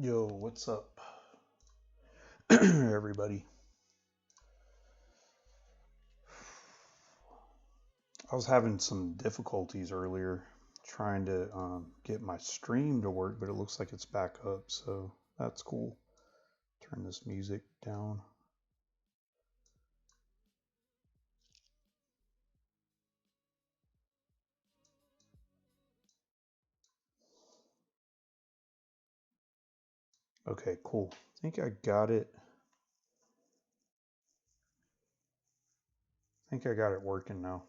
Yo, what's up, everybody? I was having some difficulties earlier trying to get my stream to work, but it looks like it's back up, so that's cool. Turn this music down. Okay, cool. I think I got it. I think I got it working now.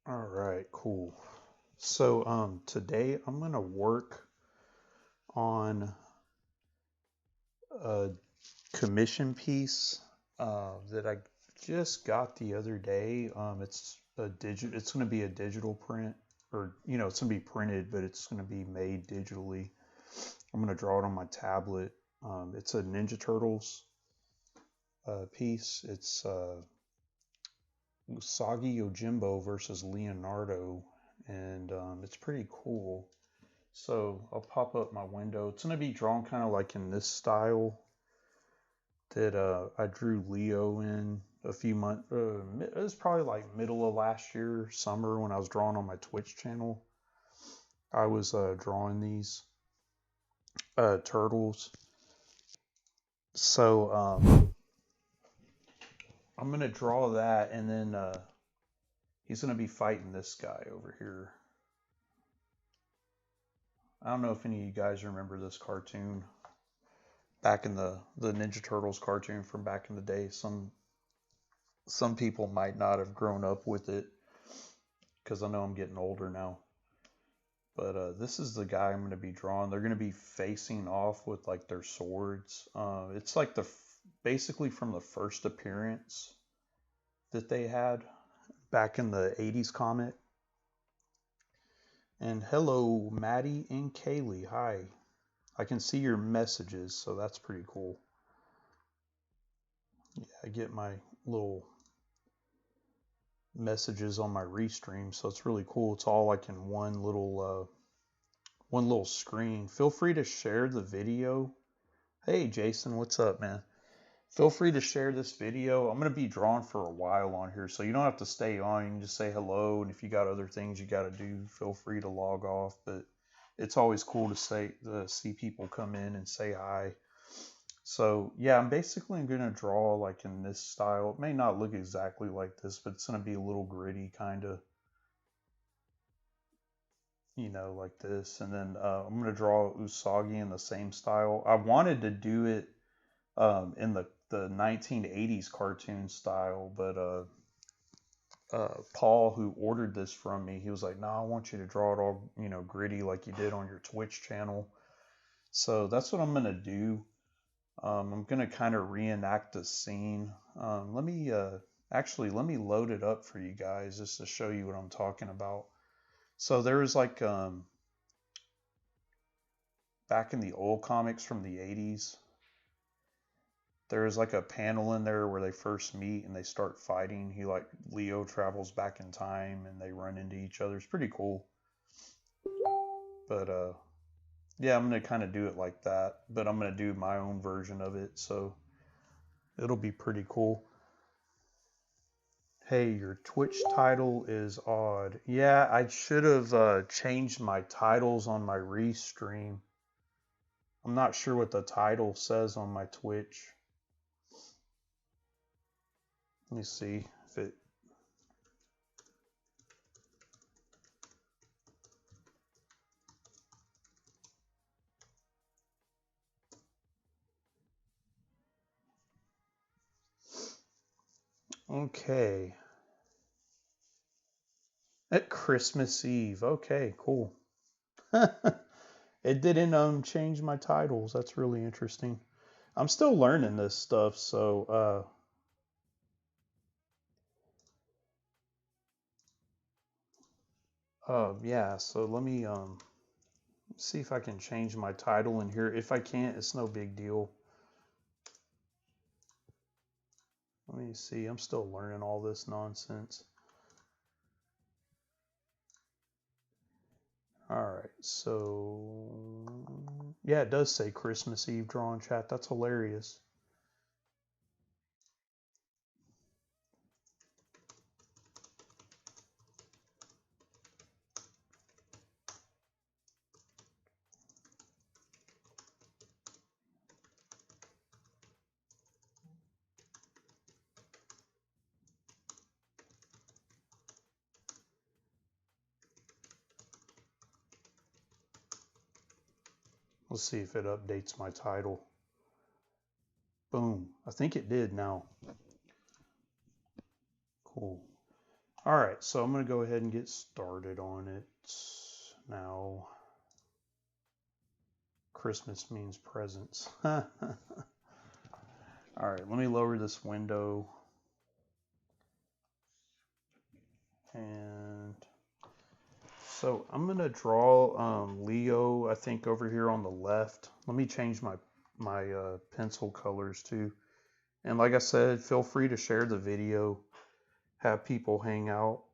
All right, cool. So today I'm gonna work on a commission piece that I just got the other day. It's going to be a digital print, or it's going to be printed, but it's going to be made digitally. I'm going to draw it on my tablet. It's a Ninja Turtles piece. It's Usagi Yojimbo versus Leonardo, and it's pretty cool. So I'll pop up my window. It's going to be drawn kind of like in this style that I drew Leo in a few months. It was probably like middle of last year, summer, when I was drawing on my Twitch channel. I was drawing these turtles. So I'm gonna draw that, and then he's gonna be fighting this guy over here. I don't know if any of you guys remember this cartoon back in the Ninja Turtles cartoon from back in the day. Some people might not have grown up with it because I know I'm getting older now. But this is the guy I'm going to be drawing. They're going to be facing off with like their swords. It's like basically from the first appearance that they had back in the 80s comic. And hello, Maddie and Kaylee. Hi. I can see your messages, so that's pretty cool. Yeah, I get my little messages on my restream, so it's really cool. It's all like in one little screen. Feel free to share the video. Hey, Jason, what's up, man? Feel free to share this video. I'm going to be drawn for a while on here, so you don't have to stay on. You can just say hello, and if you got other things you got to do, feel free to log off. But it's always cool to see people come in and say hi. So yeah, I'm basically going to draw like in this style. It may not look exactly like this, but it's going to be a little gritty, kind of, like this. And then I'm going to draw Usagi in the same style. I wanted to do it in the 1980s cartoon style, but Paul, who ordered this from me, he was like, "No, I want you to draw it all, gritty like you did on your Twitch channel." So that's what I'm gonna do. I'm gonna kind of reenact the scene. Let me load it up for you guys just to show you what I'm talking about. So there was like back in the old comics from the 80s, there's like a panel in there where they first meet and they start fighting. Leo travels back in time and they run into each other. It's pretty cool. But yeah, I'm gonna kind of do it like that, but I'm gonna do my own version of it, so it'll be pretty cool. Hey, your Twitch title is odd. Yeah, I should have changed my titles on my restream. I'm not sure what the title says on my Twitch. Let me see if it. Okay. At Christmas Eve. Okay, cool. It didn't change my titles. That's really interesting. I'm still learning this stuff, so yeah. So let me See if I can change my title in here. If I can't, it's no big deal. Let me see. I'm still learning all this nonsense. All right, so yeah, it does say Christmas Eve draw in chat. That's hilarious. Let's see if it updates my title. Boom. I think it did now. Cool. All right, so I'm going to go ahead and get started on it now. Christmas means presents. All right, let me lower this window. And so I'm going to draw Leo, I think, over here on the left. Let me change my pencil colors too. And like I said, feel free to share the video, have people hang out,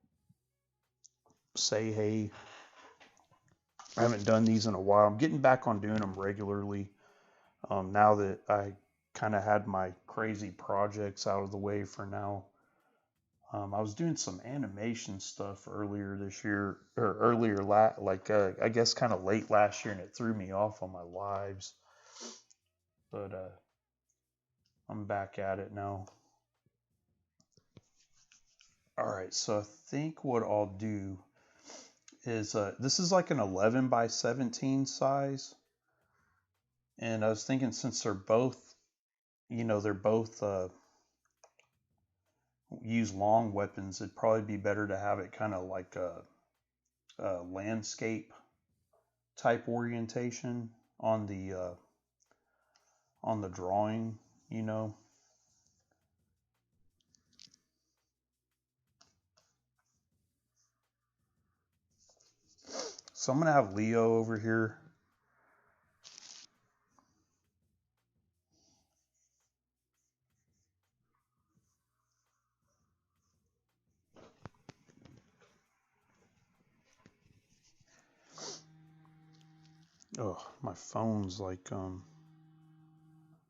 say hey. I haven't done these in a while. I'm getting back on doing them regularly now that I kind of had my crazy projects out of the way for now. I was doing some animation stuff earlier this year, or earlier, I guess kind of late last year, and it threw me off on my lives. But I'm back at it now. All right, so I think what I'll do is this is like an 11 by 17 size. And I was thinking, since they're both, they're both use long weapons, it'd probably be better to have it kind of like a landscape type orientation on the drawing, So I'm going to have Leo over here. Oh, my phone's like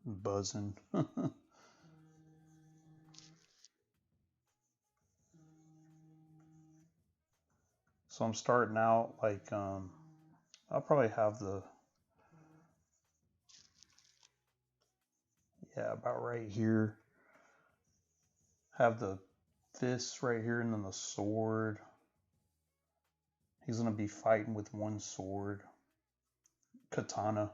buzzing. So I'm starting out like I'll probably have about right here. Have the fists right here and then the sword. He's going to be fighting with one sword. Katana.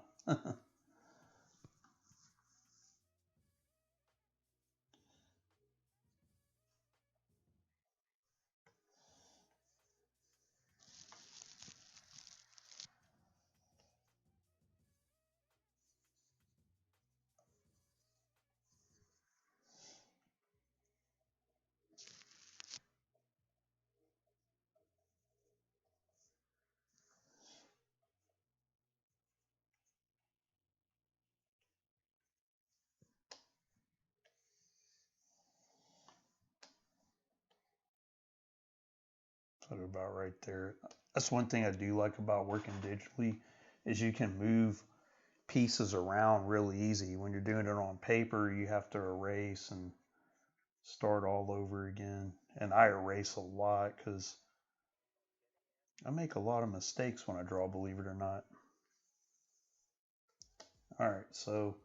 Put it about right there. That's one thing I do like about working digitally is you can move pieces around really easy. When you're doing it on paper, you have to erase and start all over again. And I erase a lot because I make a lot of mistakes when I draw, believe it or not. All right, so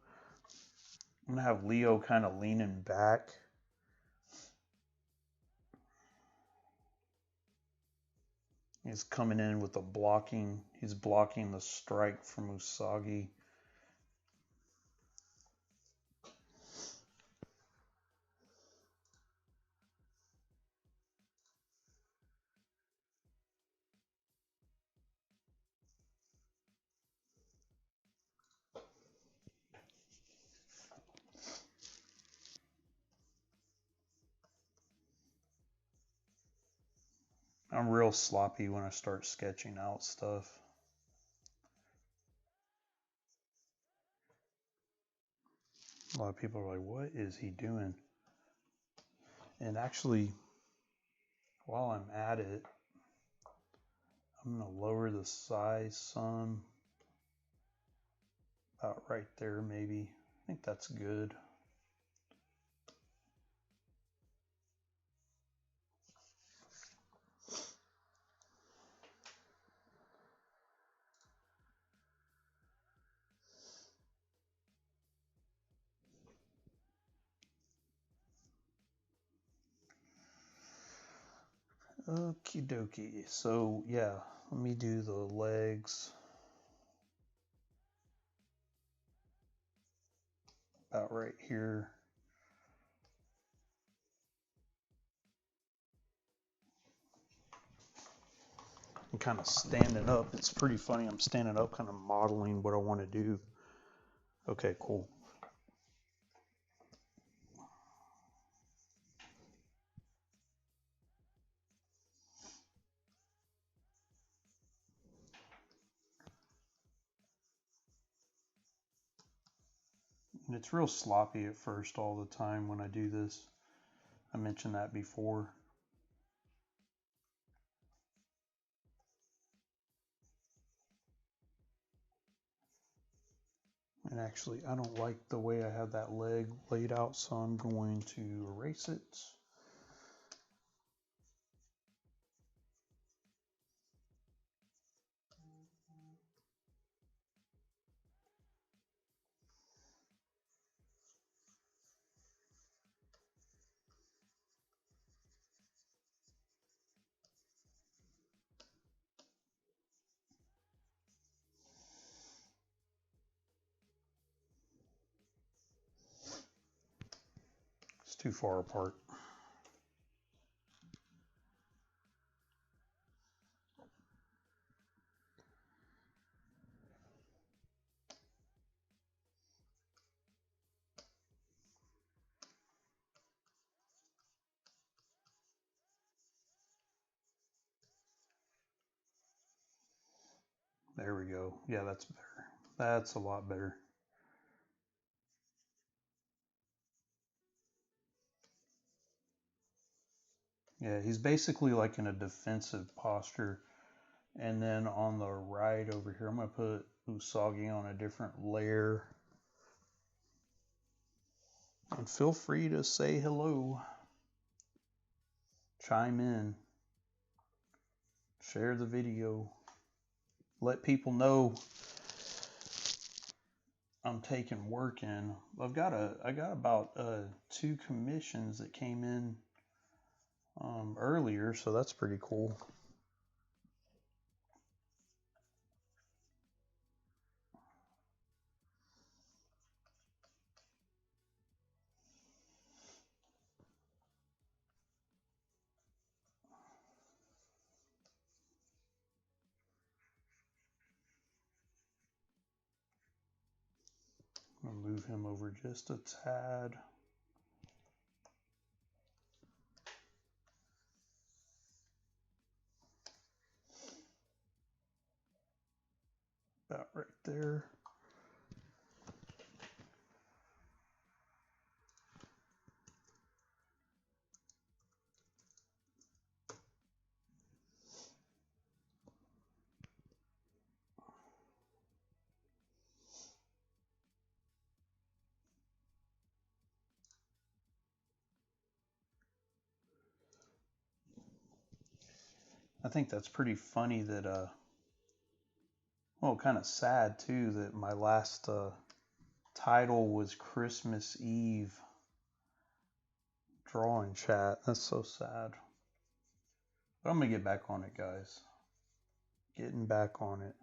I'm going to have Leo kind of leaning back. He's coming in with a blocking. He's blocking the strike from Usagi. I'm real sloppy when I start sketching out stuff. A lot of people are like, what is he doing? And actually, while I'm at it, I'm going to lower the size some. About right there, maybe. I think that's good. Okie dokie. So yeah, let me do the legs about right here. I'm kind of standing up. It's pretty funny. I'm standing up, kind of modeling what I want to do. Okay, cool. And it's real sloppy at first all the time when I do this. I mentioned that before. And actually, I don't like the way I have that leg laid out, so I'm going to erase it. It's too far apart. There we go. Yeah, that's better. That's a lot better. Yeah, he's basically like in a defensive posture. And then on the right over here, I'm going to put Usagi on a different layer. And feel free to say hello. Chime in. Share the video. Let people know I'm taking work in. I got about 2 commissions that came in earlier, so that's pretty cool. I'm gonna move him over just a tad. About right there. I think that's pretty funny that, well, kind of sad too, that my last title was Christmas Eve drawing chat. That's so sad. But I'm going to get back on it, guys. Getting back on it.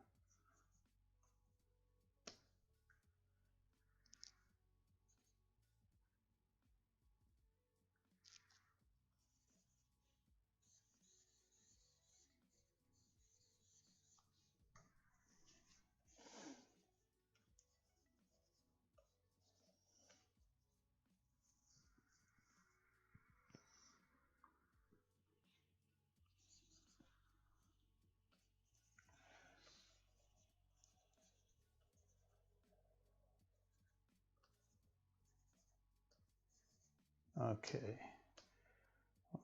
Okay,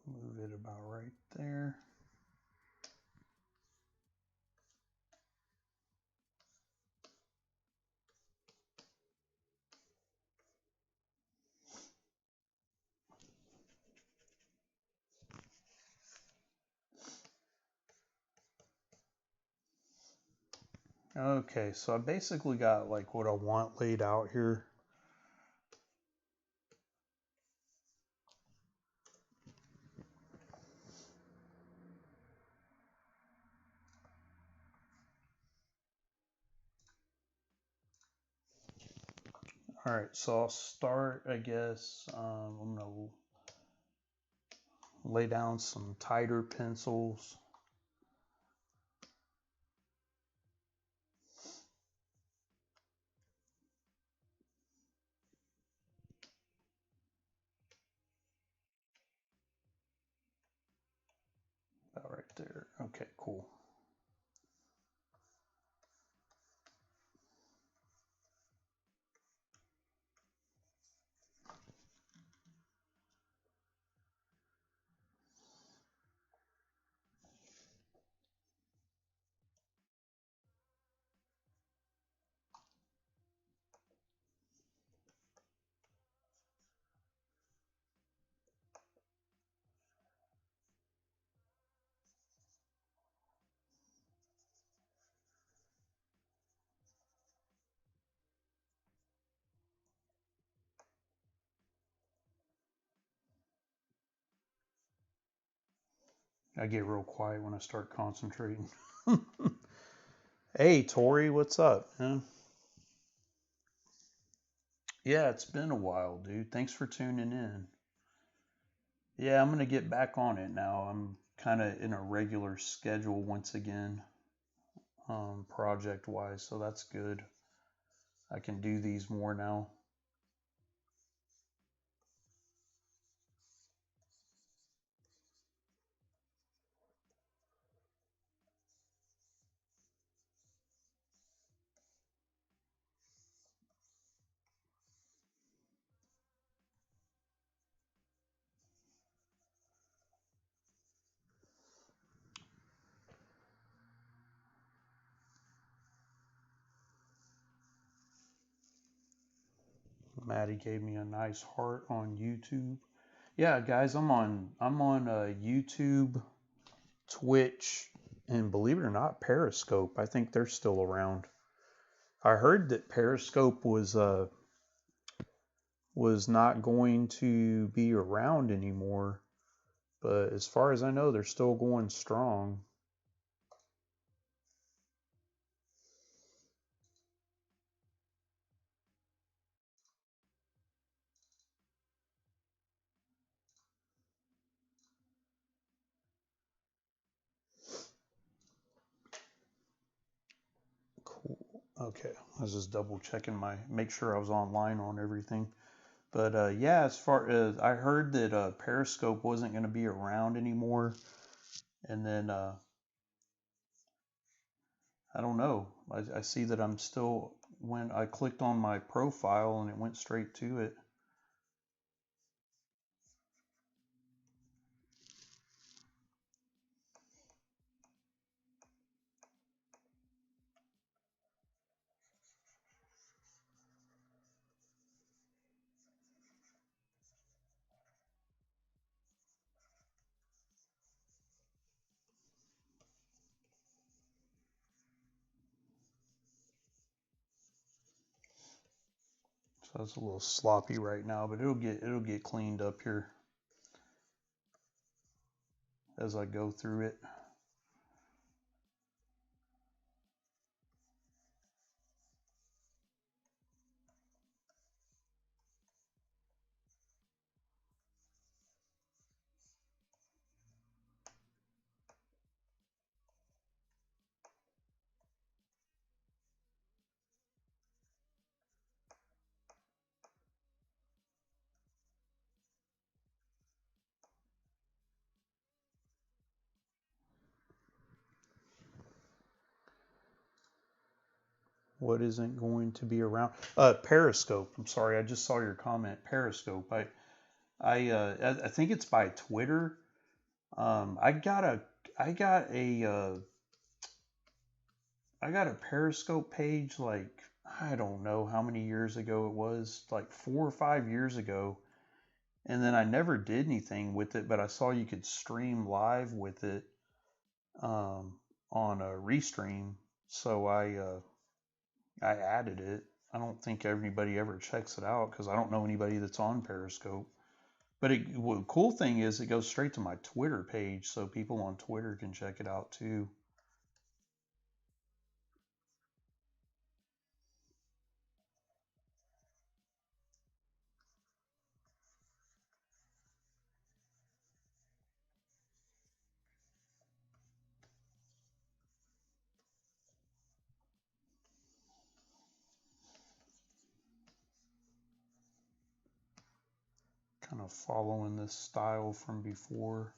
move it about right there. Okay, so I basically got like what I want laid out here. All right, so I'll start, I guess, I'm gonna lay down some tighter pencils. About right there. Okay, cool. I get real quiet when I start concentrating. Hey, Tori, what's up? Yeah, it's been a while, dude. Thanks for tuning in. Yeah, I'm going to get back on it now. I'm kind of in a regular schedule once again, project wise, so that's good. I can do these more now. Maddie gave me a nice heart on YouTube. Yeah, guys, I'm on YouTube, Twitch, and believe it or not, Periscope. I think they're still around. I heard that Periscope was not going to be around anymore, but as far as I know, they're still going strong. Cool. Okay, I was just double checking make sure I was online on everything. But yeah, as far as I heard that Periscope wasn't going to be around anymore, and then I don't know. I see that I'm still, when I clicked on my profile and it went straight to it. So it's a little sloppy right now, but it'll get cleaned up here as I go through it. What isn't going to be around? Periscope. I'm sorry, I just saw your comment. Periscope. I think it's by Twitter. I got a I got a I got a Periscope page like I don't know how many years ago it was, like 4 or 5 years ago, and then I never did anything with it, but I saw you could stream live with it um, on a Restream, so I added it. I don't think anybody ever checks it out because I don't know anybody that's on Periscope. But the cool thing is it goes straight to my Twitter page, so people on Twitter can check it out too. Kind of following this style from before.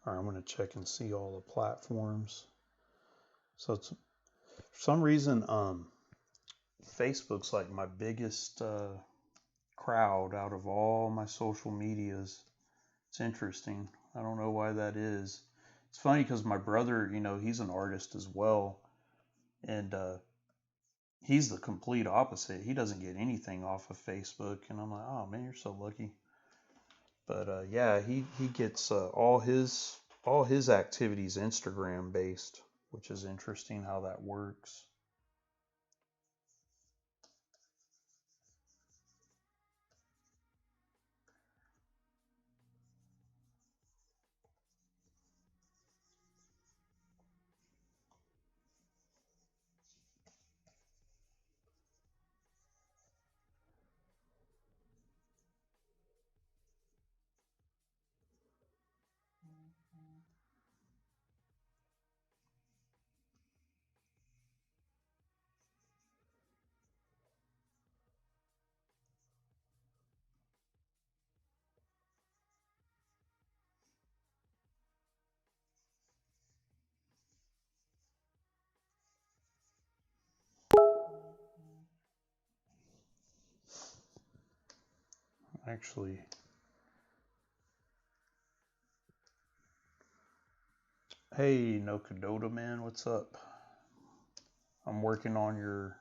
All right, I'm going to check and see all the platforms. So it's for some reason, Facebook's like my biggest crowd out of all my social medias. It's interesting. I don't know why that is. It's funny because my brother, he's an artist as well, and he's the complete opposite. He doesn't get anything off of Facebook, and I'm like, oh man, you're so lucky. But yeah, he gets all his activities Instagram based, which is interesting how that works. Actually, hey, no Kadota man, what's up? I'm working on your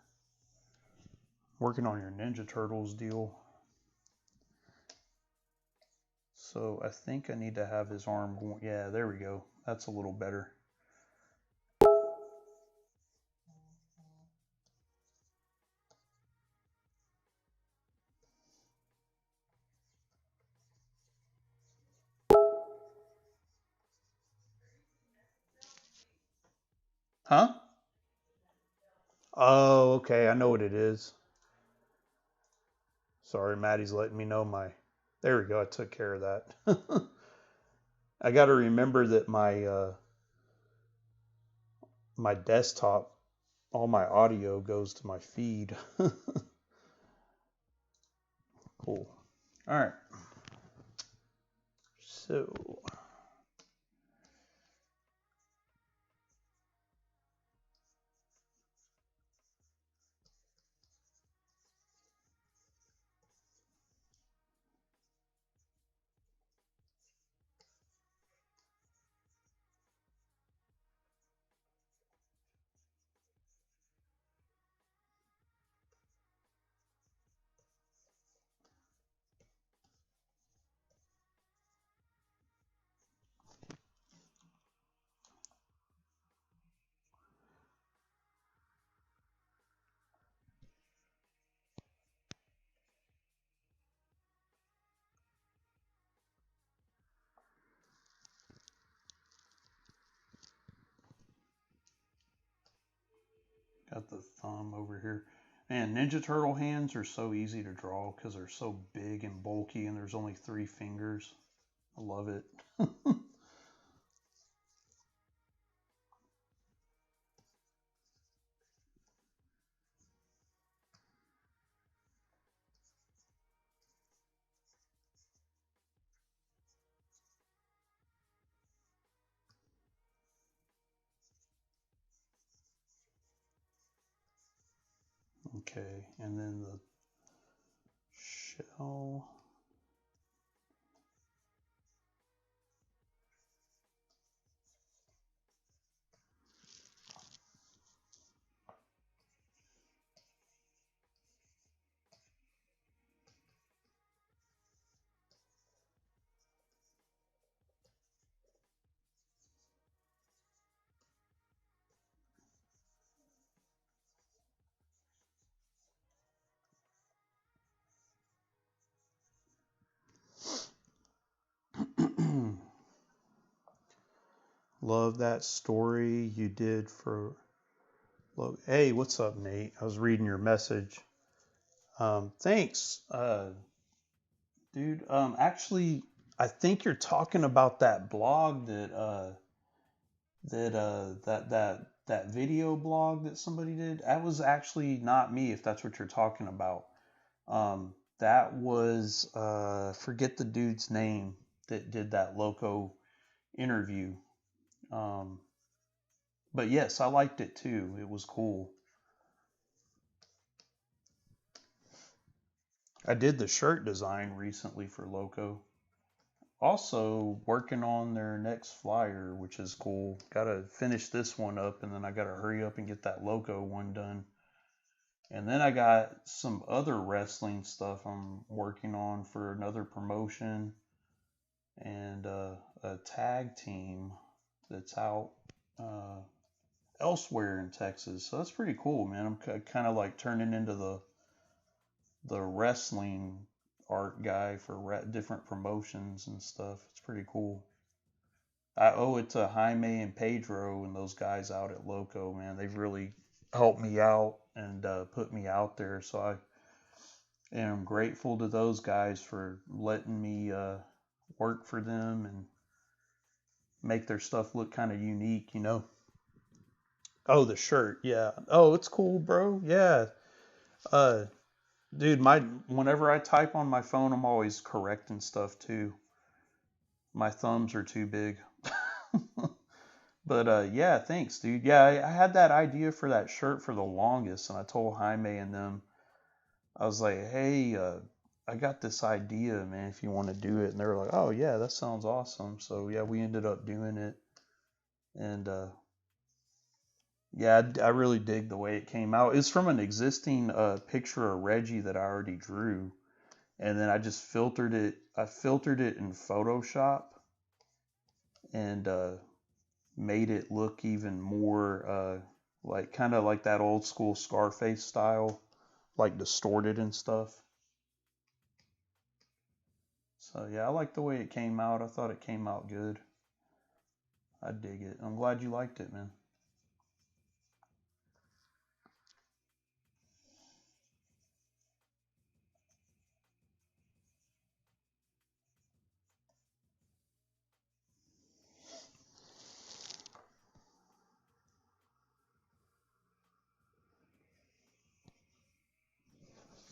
Ninja Turtles deal. So I think I need to have his arm going. Yeah, there we go. That's a little better. Huh? Oh, okay. I know what it is. Sorry, Maddie's letting me know my. There we go. I took care of that. I got to remember that my desktop, all my audio goes to my feed. Cool. All right. So got the thumb over here. Man, Ninja Turtle hands are so easy to draw because they're so big and bulky and there's only 3 fingers. I love it. Okay, and then the shell. Love that story you did for. Hey, what's up, Nate? I was reading your message. Thanks, dude. Actually, I think you're talking about that blog that video blog that somebody did. That was actually not me, if that's what you're talking about. That was forget the dude's name that did that Loco interview. Um, but yes, I liked it too. It was cool. I did the shirt design recently for Loco. Also working on their next flyer, which is cool. Gotta finish this one up, and then I gotta hurry up and get that Loco one done. And then I got some other wrestling stuff I'm working on for another promotion and a tag team that's out uh, elsewhere in Texas. So that's pretty cool, man. I'm kind of like turning into the wrestling art guy for different promotions and stuff. It's pretty cool. I owe it to Jaime and Pedro and those guys out at Loco, man. They've really helped me out and put me out there. So I am grateful to those guys for letting me work for them and make their stuff look kind of unique, you know. Oh, the shirt, yeah. Oh, it's cool, bro. Yeah. Uh, dude, my whenever I type on my phone, I'm always correcting stuff too. My thumbs are too big. But yeah, thanks, dude. Yeah, I had that idea for that shirt for the longest, and I told Jaime and them, I was like, hey, I got this idea, man, if you want to do it. And they were like, oh, yeah, that sounds awesome. So yeah, we ended up doing it. And yeah, I really dig the way it came out. It's from an existing picture of Reggie that I already drew. And then I just filtered it. I filtered it in Photoshop and made it look even more like kind of like that old school Scarface style, like distorted and stuff. So yeah, I like the way it came out. I thought it came out good. I dig it. I'm glad you liked it, man.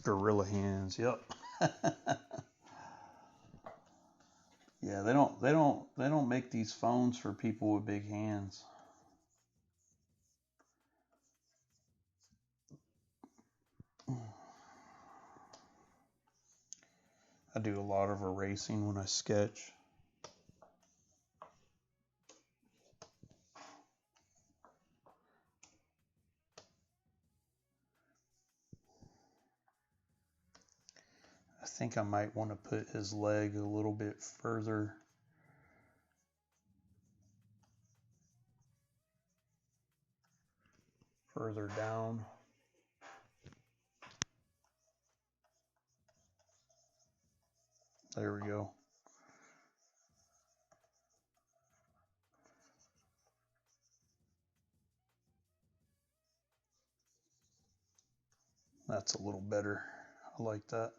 Gorilla hands. Yep. Yeah, they don't make these phones for people with big hands. I do a lot of erasing when I sketch. I think I might want to put his leg a little bit further down. There we go. That's a little better. I like that.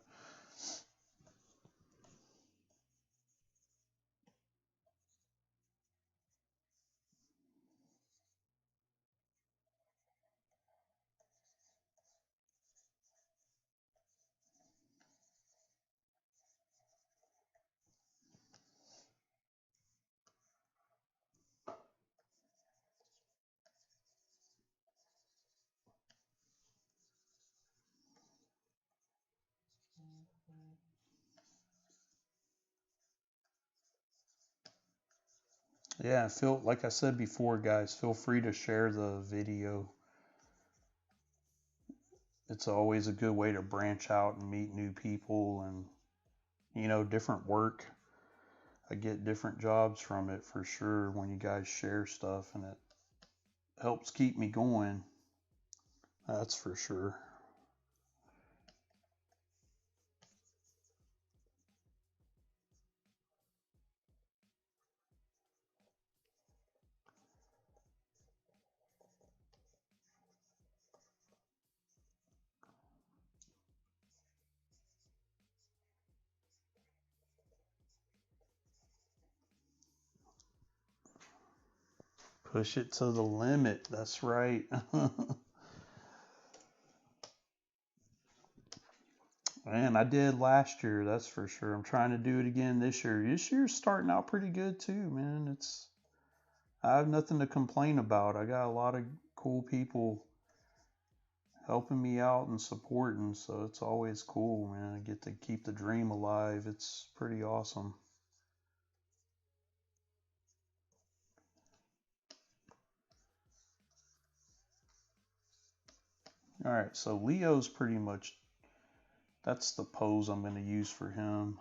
Yeah, feel like I said before, guys, feel free to share the video. It's always a good way to branch out and meet new people and, different work. I get different jobs from it for sure when you guys share stuff, and it helps keep me going. That's for sure. Push it to the limit. That's right. Man, I did last year, that's for sure. I'm trying to do it again this year. This year's starting out pretty good too, man. I have nothing to complain about. I got a lot of cool people helping me out and supporting, so it's always cool, man. I get to keep the dream alive. It's pretty awesome. All right, so Leo's pretty much, that's the pose I'm going to use for him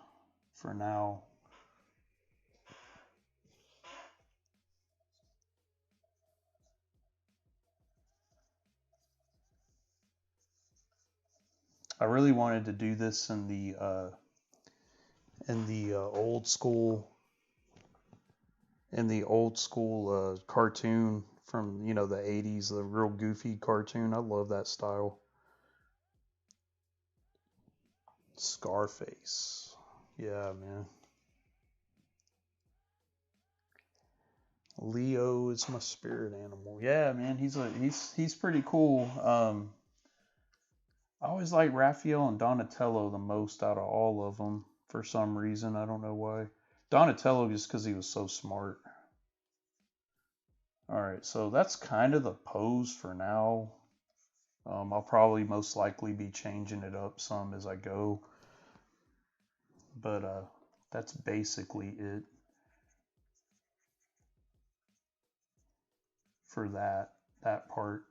for now. I really wanted to do this in the old school cartoon from the 80s, the real goofy cartoon. I love that style. Scarface. Yeah, man. Leo is my spirit animal. Yeah, man, he's pretty cool. I always like Raphael and Donatello the most out of all of them for some reason. I don't know why. Donatello just because he was so smart. All right, so that's kind of the pose for now. I'll probably most likely be changing it up some as I go, but that's basically it for that part.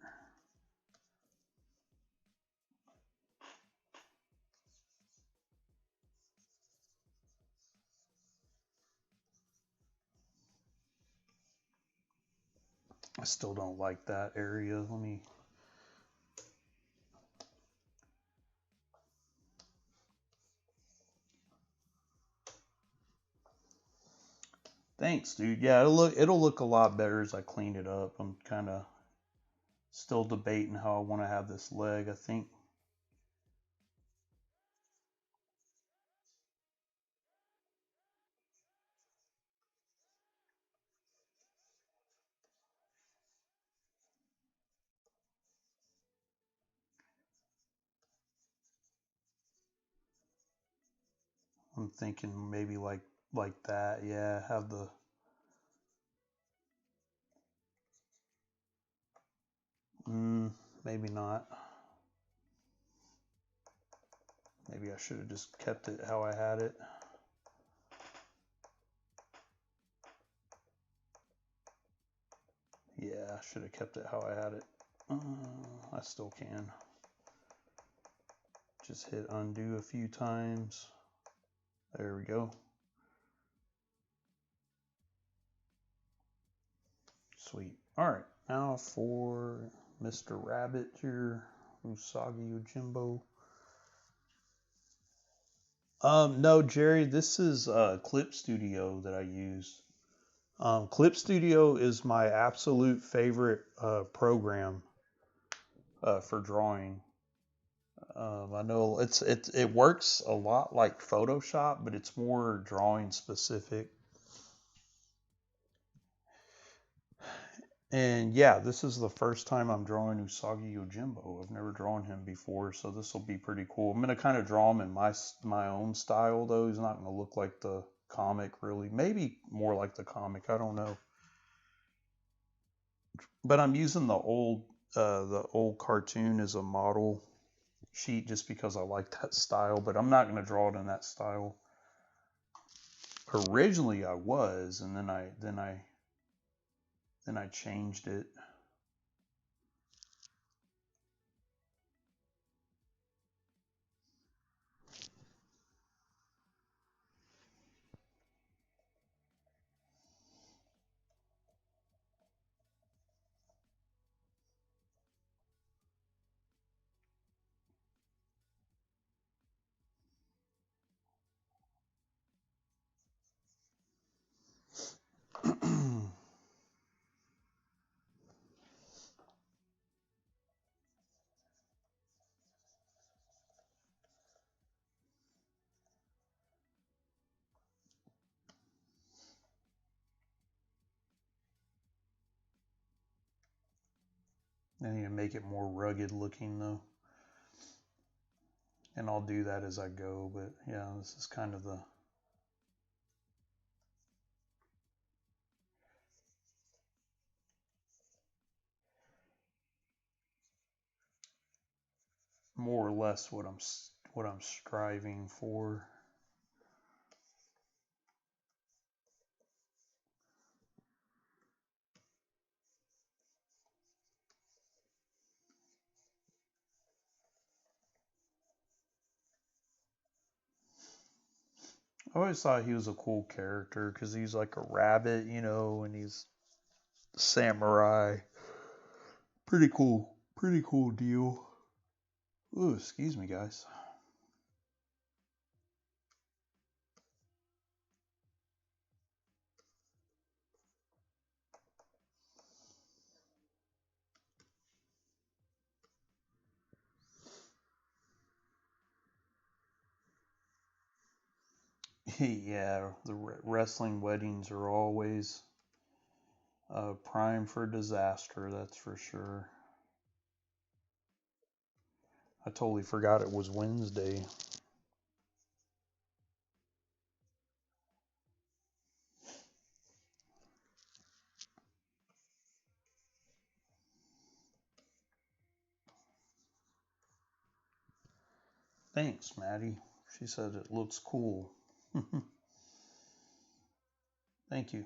I still don't like that area. Let me. Thanks, dude. Yeah, it'll look a lot better as I clean it up. I'm kind of still debating how I want to have this leg. I think I'm thinking maybe like that. Yeah, have the. Mm, maybe not. Maybe I should have just kept it how I had it. Yeah, I should have kept it how I had it. I still can. Just hit undo a few times. There we go. Sweet. All right, now for Mr. Rabbit here, Usagi Yojimbo. No, Jerry, this is Clip Studio that I use. Clip Studio is my absolute favorite program for drawing. I know it works a lot like Photoshop, but it's more drawing specific. And yeah, this is the first time I'm drawing Usagi Yojimbo. I've never drawn him before, so this will be pretty cool. I'm gonna kind of draw him in my own style though. He's not gonna look like the comic really. Maybe more like the comic. I don't know. But I'm using the old cartoon as a model sheet just because I like that style. But I'm not gonna draw it in that style. Originally I was, and then I Then I changed it. I need to make it more rugged looking though. And I'll do that as I go, but yeah, this is kind of the more or less what I'm striving for. I always thought he was a cool character because he's like a rabbit, you know, and he's samurai. Pretty cool deal. Ooh, excuse me, guys. Yeah, the wrestling weddings are always prime for disaster, that's for sure. I totally forgot it was Wednesday. Thanks, Maddie. She said it looks cool. Thank you.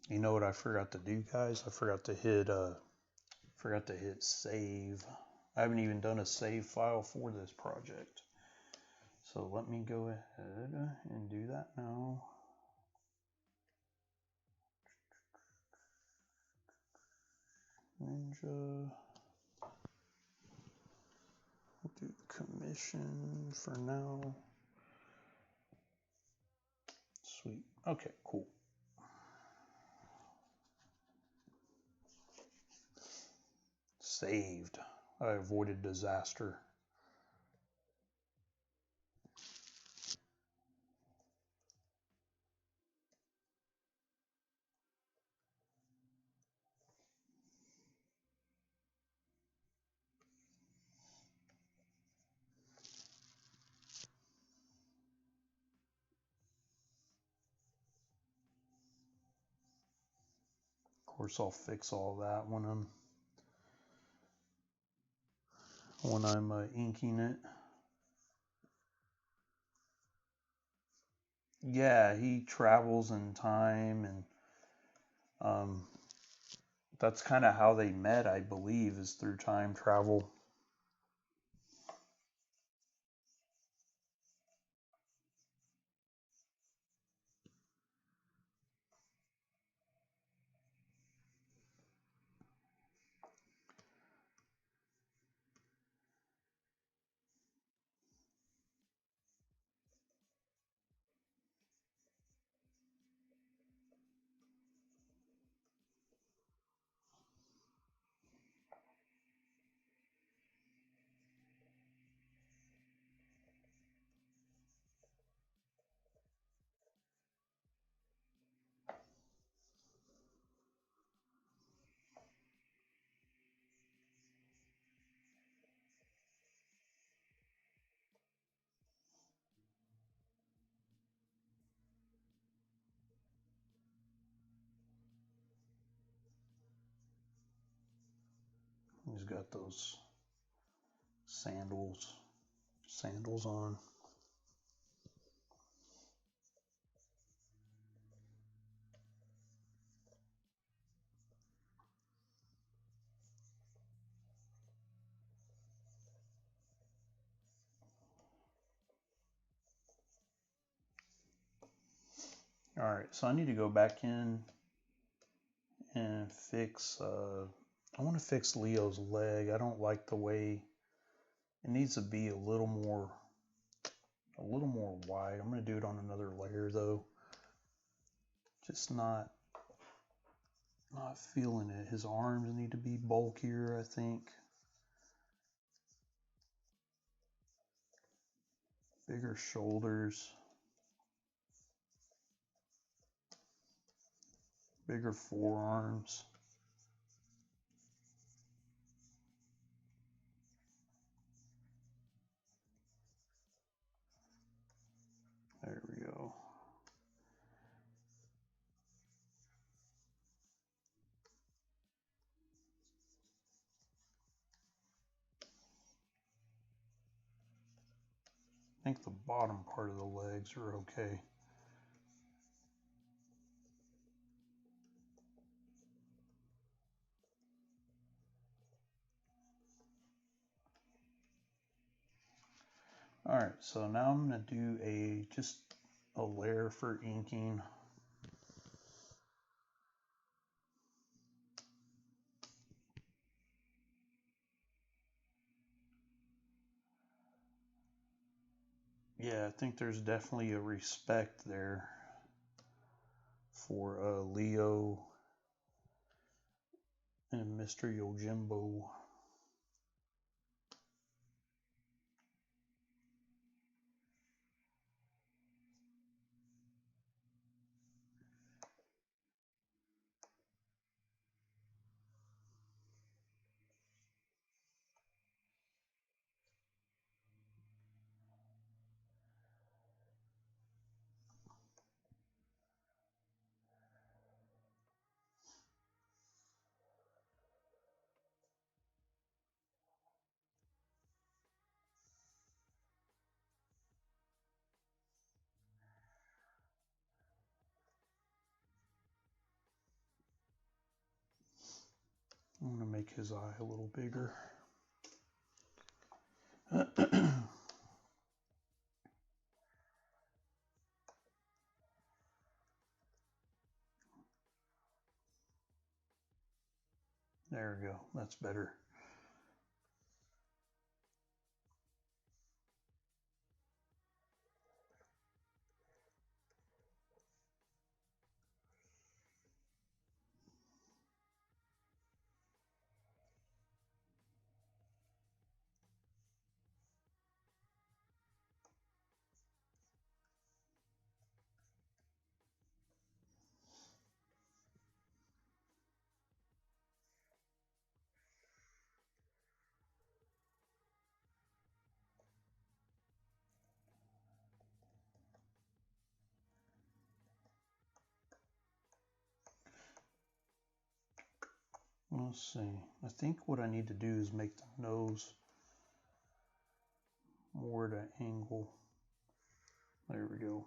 You know what I forgot to do, guys? I forgot to hit save. I haven't even done a save file for this project. So let me go ahead and do that now. Ninja. We'll do commission for now. Sweet. Okay, cool. Saved. I avoided disaster. Of course, I'll fix all that when I'm inking it. Yeah, he travels in time, and that's kind of how they met, I believe, is through time travel. He's got those sandals on. All right, so I need to go back in and fix, I want to fix Leo's leg. I don't like the way it needs to be a little more wide. I'm going to do it on another layer though. Just not feeling it. His arms need to be bulkier, I think. Bigger shoulders. Bigger forearms. There we go. I think the bottom part of the legs are okay. All right, so now I'm going to do just a layer for inking. Yeah, I think there's definitely a respect there for Leo and Mr. Yojimbo. I'm going to make his eye a little bigger. There we go. That's better. Let's see. I think what I need to do is make the nose more at an angle. There we go.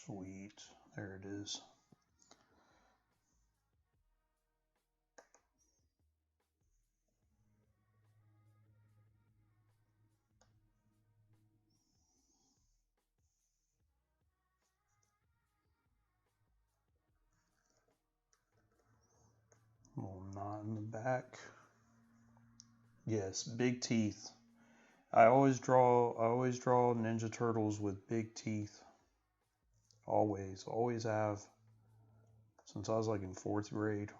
Sweet. There it is. A little knot in the back. Yes, big teeth. I always draw Ninja Turtles with big teeth. Always have since I was like in fourth grade.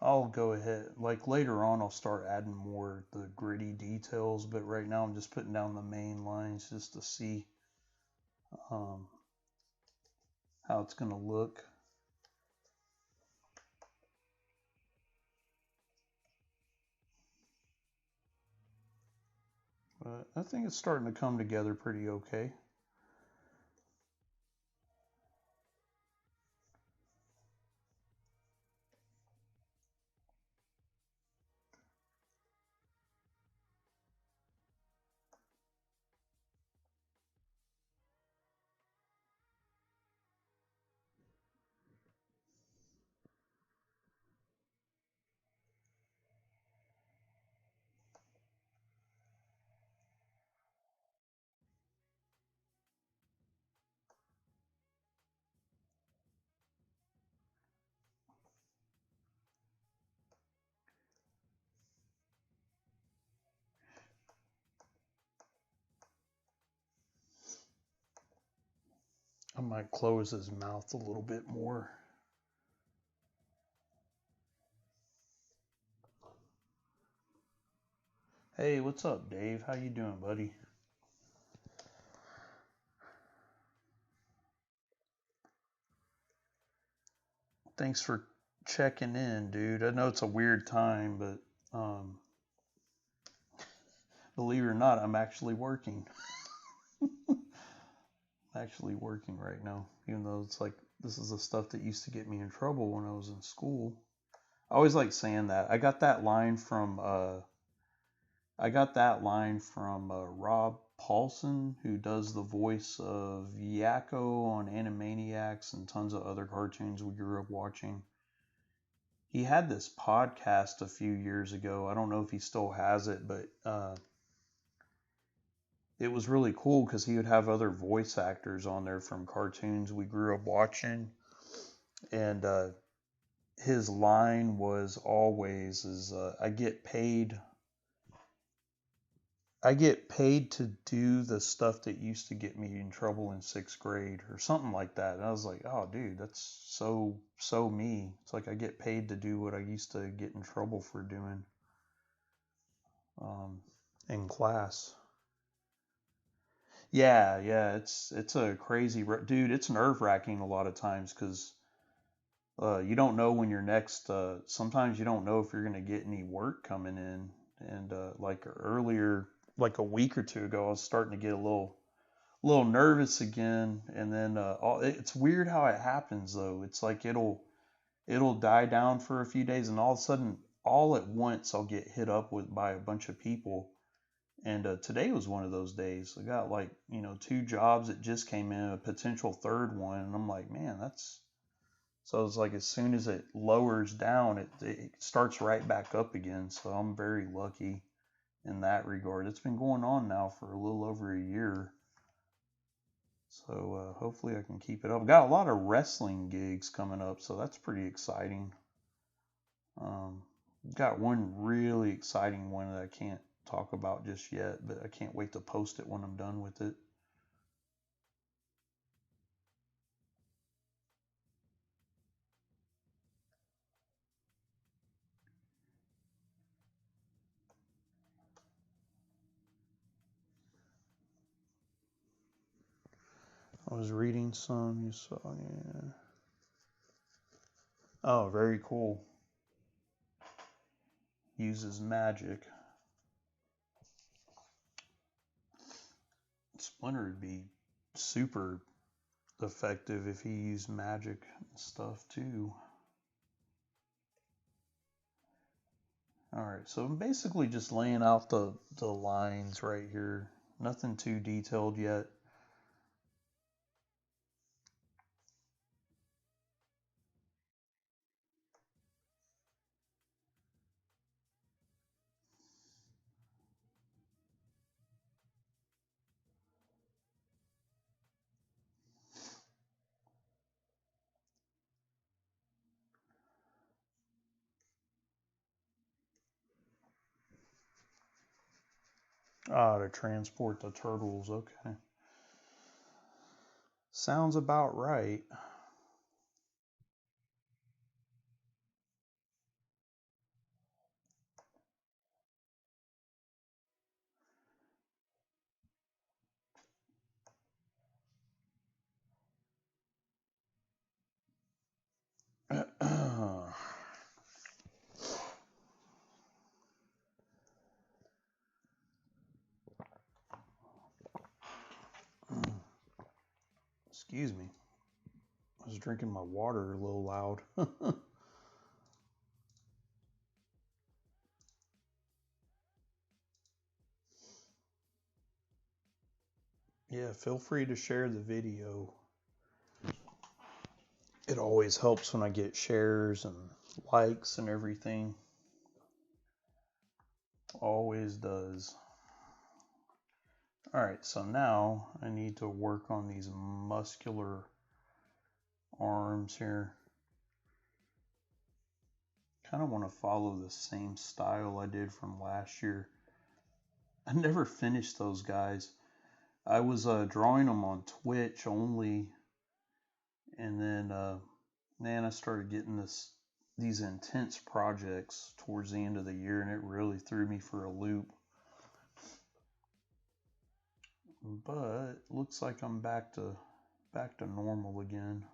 I'll go ahead, like later on, I'll start adding more the gritty details, but right now I'm just putting down the main lines just to see um, how it's going to look. But I think it's starting to come together pretty okay. I might close his mouth a little bit more. Hey, what's up, Dave? How you doing, buddy? Thanks for checking in, dude. I know it's a weird time, but believe it or not, I'm actually working. Actually working right now, even though it's like this is the stuff that used to get me in trouble when I was in school. I always like saying that. I got that line from Rob Paulson, who does the voice of Yakko on Animaniacs and tons of other cartoons we grew up watching. He had this podcast a few years ago. I don't know if he still has it, but it was really cool because he would have other voice actors on there from cartoons we grew up watching. And his line was always is I get paid to do the stuff that used to get me in trouble in sixth grade or something like that. And I was like, oh, dude, that's so me. It's like I get paid to do what I used to get in trouble for doing um, in class. Yeah, it's a crazy, dude. It's nerve wracking a lot of times because you don't know when your next. Sometimes you don't know if you're gonna get any work coming in. And like earlier, like a week or two ago, I was starting to get a little nervous again. And then it's weird how it happens though. It's like it'll die down for a few days, and all of a sudden, all at once, I'll get hit up with by a bunch of people. And today was one of those days. I got like, two jobs that just came in, a potential third one. And I'm like, man, that's so it's like as soon as it lowers down, it starts right back up again. So I'm very lucky in that regard. It's been going on now for a little over a year. So hopefully I can keep it up. Got a lot of wrestling gigs coming up, so that's pretty exciting. Um, got one really exciting one that I can't talk about just yet, but I can't wait to post it when I'm done with it. I was reading some you saw, yeah. Oh, very cool. Uses magic. Splinter would be super effective if he used magic and stuff too. All right, so I'm basically just laying out the lines right here. Nothing too detailed yet. To transport the turtles. Okay. Sounds about right. Excuse me. I was drinking my water a little loud. Yeah, feel free to share the video. It always helps when I get shares and likes and everything. Always does. Alright, so now I need to work on these muscular arms here. Kind of want to follow the same style I did from last year. I never finished those guys. I was drawing them on Twitch only, and then man, I started getting these intense projects towards the end of the year, and it really threw me for a loop. But looks like I'm back to normal again.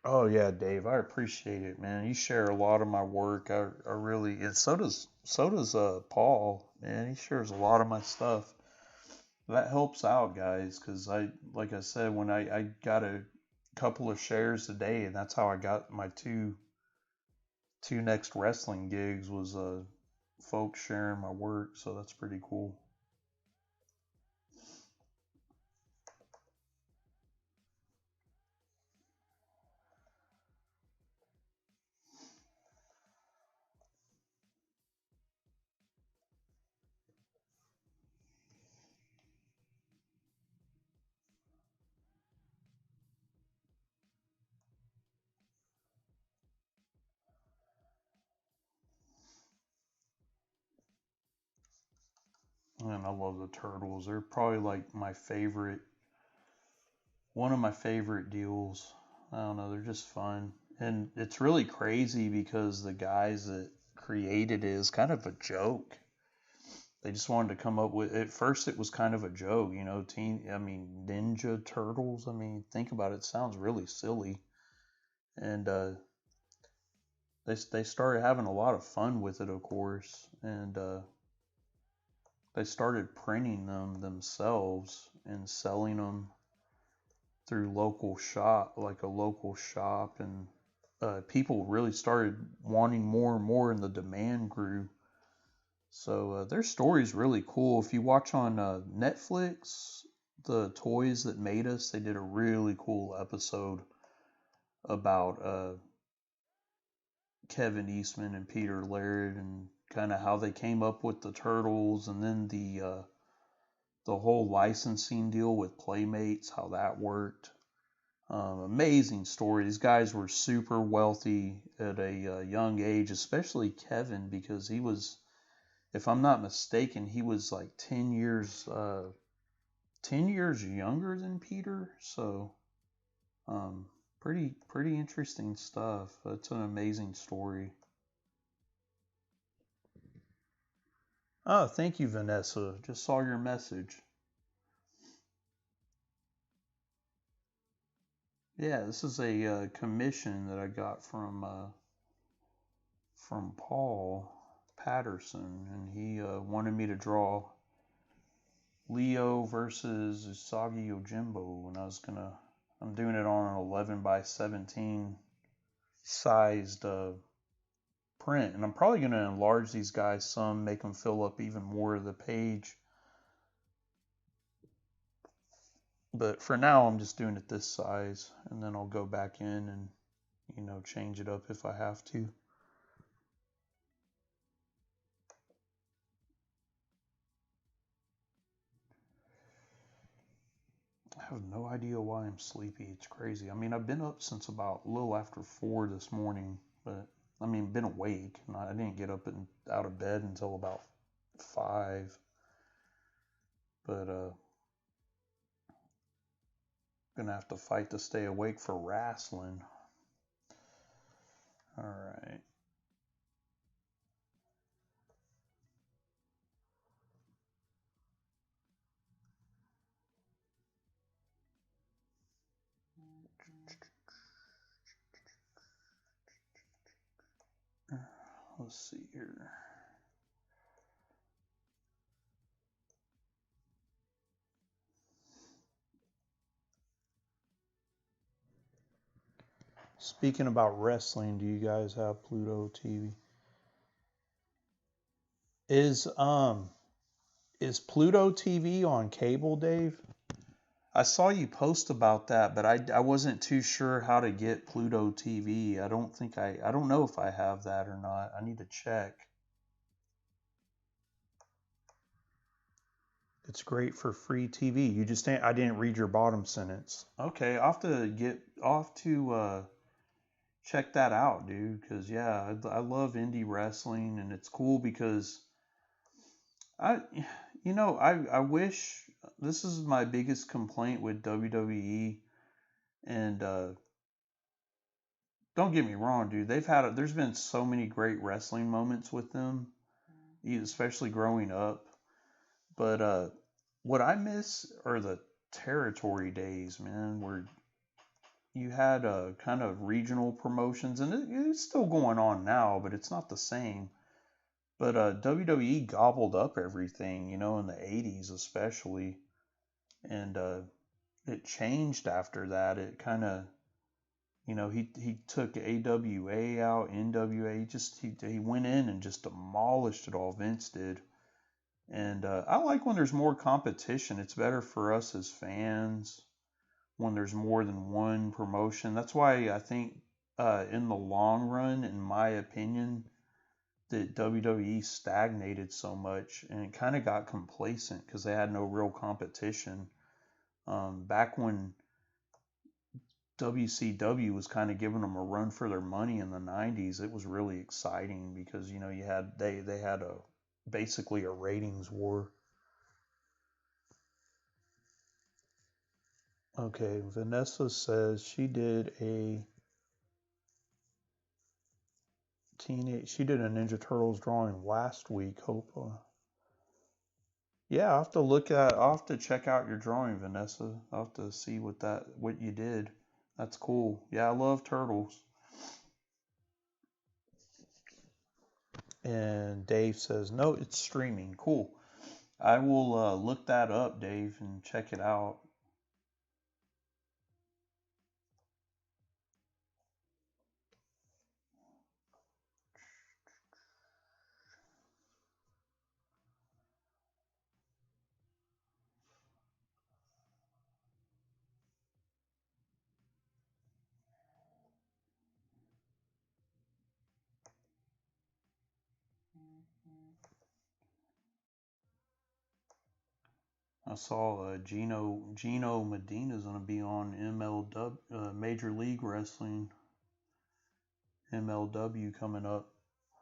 Oh yeah, Dave, I appreciate it, man. You share a lot of my work. I really, and so does Paul, man. He shares a lot of my stuff. That helps out, guys, because like I said, when I got a couple of shares a day, and that's how I got my two next wrestling gigs was folks sharing my work. So that's pretty cool. And I love the turtles. They're probably like my favorite, one of my favorite deals. I don't know, they're just fun. And it's really crazy because the guys that created it is kind of a joke. They just wanted to come up with, at first it was kind of a joke, you know, Ninja Turtles. I mean, think about it, it sounds really silly. And they started having a lot of fun with it, of course. And they started printing them themselves and selling them through a local shop, and people really started wanting more and more, and the demand grew. So their story is really cool. If you watch on Netflix, the Toys That Made Us, they did a really cool episode about Kevin Eastman and Peter Laird, and kind of how they came up with the turtles, and then the whole licensing deal with Playmates, how that worked. Amazing story. These guys were super wealthy at a young age, especially Kevin, because he was, if I'm not mistaken, he was like 10 years younger than Peter. So, pretty interesting stuff. It's an amazing story. Oh, thank you, Vanessa. Just saw your message. Yeah, this is a commission that I got from Paul. Patterson, and he wanted me to draw Leo versus Usagi Yojimbo, and I'm doing it on an 11 by 17 sized print, and I'm probably gonna enlarge these guys some, make them fill up even more of the page. But for now, I'm just doing it this size, and then I'll go back in and, change it up if I have to. I have no idea why I'm sleepy. It's crazy. I mean, I've been up since about a little after 4 this morning, but I mean, been awake. I didn't get up and out of bed until about 5. But gonna have to fight to stay awake for wrestling. All right. Let's see here. Speaking about wrestling, do you guys have Pluto TV? Is Pluto TV on cable, Dave? I saw you post about that, but I wasn't too sure how to get Pluto TV. I don't know if I have that or not. I need to check. It's great for free TV. I didn't read your bottom sentence. Okay, I'll have to check that out, dude. Because yeah, I love indie wrestling, and it's cool because I wish, this is my biggest complaint with WWE, and don't get me wrong, dude. There's been so many great wrestling moments with them, especially growing up. But what I miss are the territory days, man, where you had kind of regional promotions, and it's still going on now, but it's not the same. But WWE gobbled up everything, in the 80s especially, and it changed after that. It kind of, he took AWA out, NWA. He went in and just demolished it all. Vince did. And I like when there's more competition. It's better for us as fans when there's more than one promotion. That's why I think in the long run, in my opinion, that WWE stagnated so much and it kind of got complacent because they had no real competition. Back when WCW was kind of giving them a run for their money in the 90s, it was really exciting because they had basically a ratings war. Okay, Vanessa says she did a Ninja Turtles drawing last week. Hope. Yeah, I'll have to check out your drawing, Vanessa. I'll have to see what you did. That's cool. Yeah, I love turtles. And Dave says, no, it's streaming. Cool. I will look that up, Dave, and check it out. I saw Gino Medina is going to be on MLW, Major League Wrestling, MLW coming up.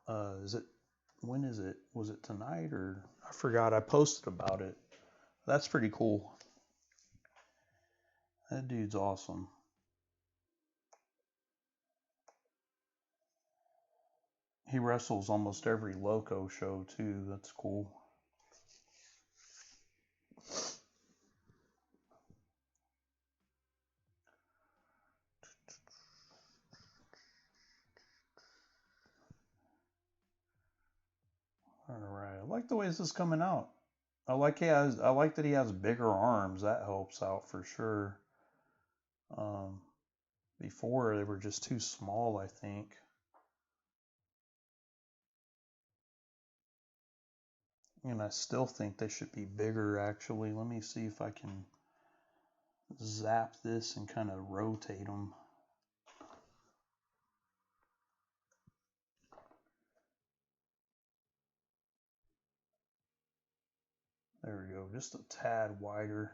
When is it? Was it tonight or I forgot? I posted about it. That's pretty cool. That dude's awesome. He wrestles almost every Loco show too. That's cool. I like the way this is coming out. I like that he has bigger arms. That helps out for sure. Before they were just too small, I think. And I still think they should be bigger, actually. Let me see if I can zap this and kind of rotate them. There we go, just a tad wider.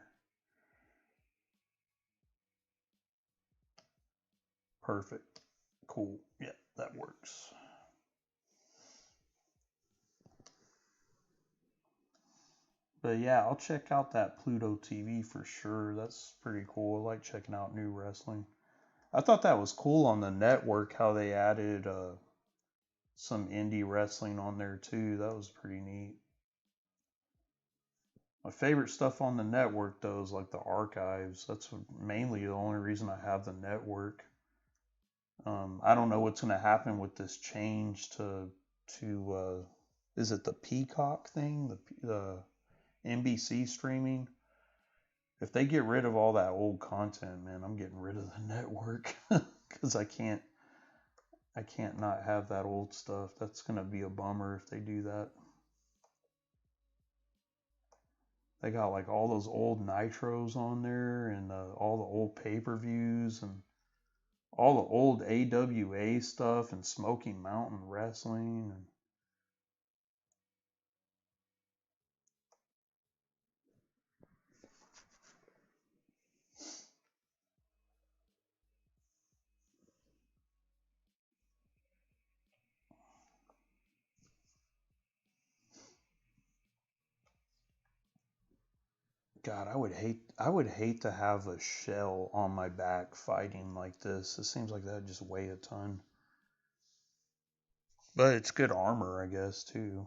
Perfect. Cool. Yeah, that works. But yeah, I'll check out that Pluto TV for sure. That's pretty cool. I like checking out new wrestling. I thought that was cool on the network how they added some indie wrestling on there too. That was pretty neat. My favorite stuff on the network though is like the archives. That's mainly the only reason I have the network. I don't know what's going to happen with this change to is it the Peacock thing, the NBC streaming? If they get rid of all that old content, man, I'm getting rid of the network because I can't not have that old stuff. That's going to be a bummer if they do that. They got like all those old Nitros on there and all the old pay-per-views and all the old AWA stuff and Smoky Mountain Wrestling and God, I would hate to have a shell on my back fighting like this. It seems like that'd just weigh a ton. But it's good armor, I guess, too.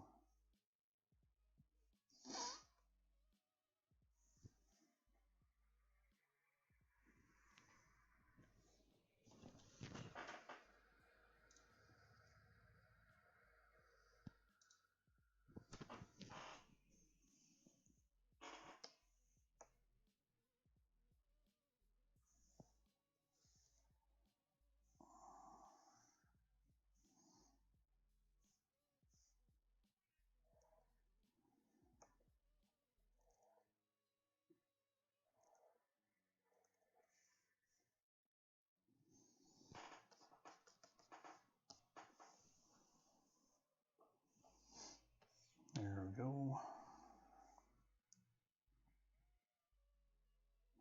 There we go.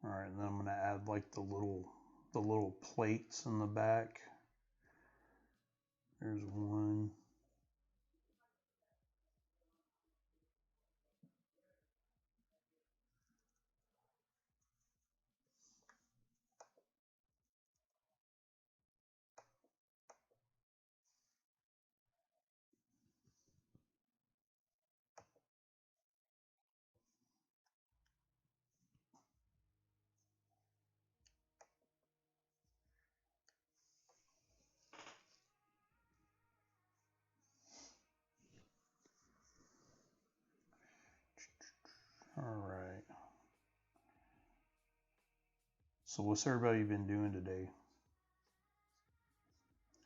All right, and then I'm gonna add like the little plates in the back. There's one. All right. So what's everybody been doing today?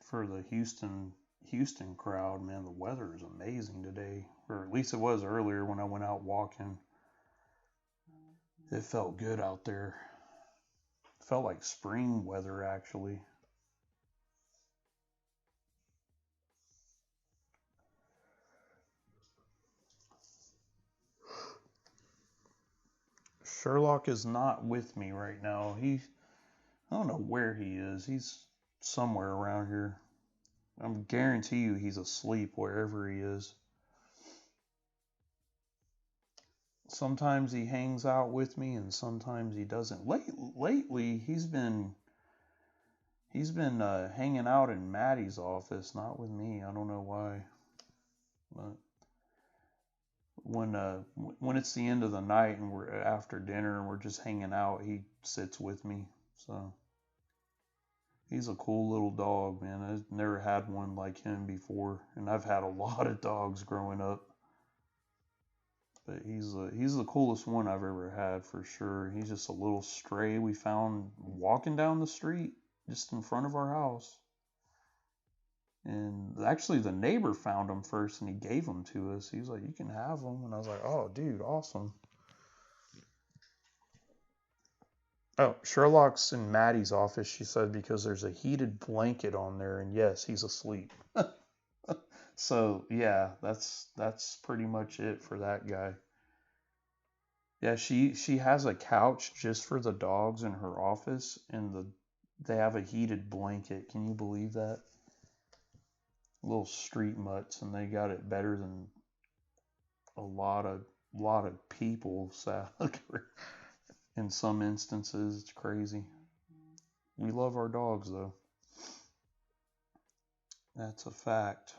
For the Houston crowd, man, the weather is amazing today. Or at least it was earlier when I went out walking. It felt good out there. It felt like spring weather actually. Sherlock is not with me right now. I don't know where he is. He's somewhere around here. I guarantee you he's asleep wherever he is. Sometimes he hangs out with me and sometimes he doesn't. Lately he's been hanging out in Maddie's office, not with me. I don't know why. But when it's the end of the night and we're after dinner and we're just hanging out, he sits with me. So he's a cool little dog, man. I've never had one like him before, and I've had a lot of dogs growing up. But he's the coolest one I've ever had for sure. He's just a little stray we found walking down the street just in front of our house. And actually, the neighbor found him first, and he gave them to us. He was like, "You can have them," and I was like, "Oh, dude, awesome." Oh, Sherlock's in Maddie's office. She said because there's a heated blanket on there, and yes, he's asleep. So yeah, that's pretty much it for that guy. Yeah, she has a couch just for the dogs in her office, and they have a heated blanket. Can you believe that? Little street mutts, and they got it better than a lot of people. So in some instances, it's crazy. We love our dogs, though. That's a fact.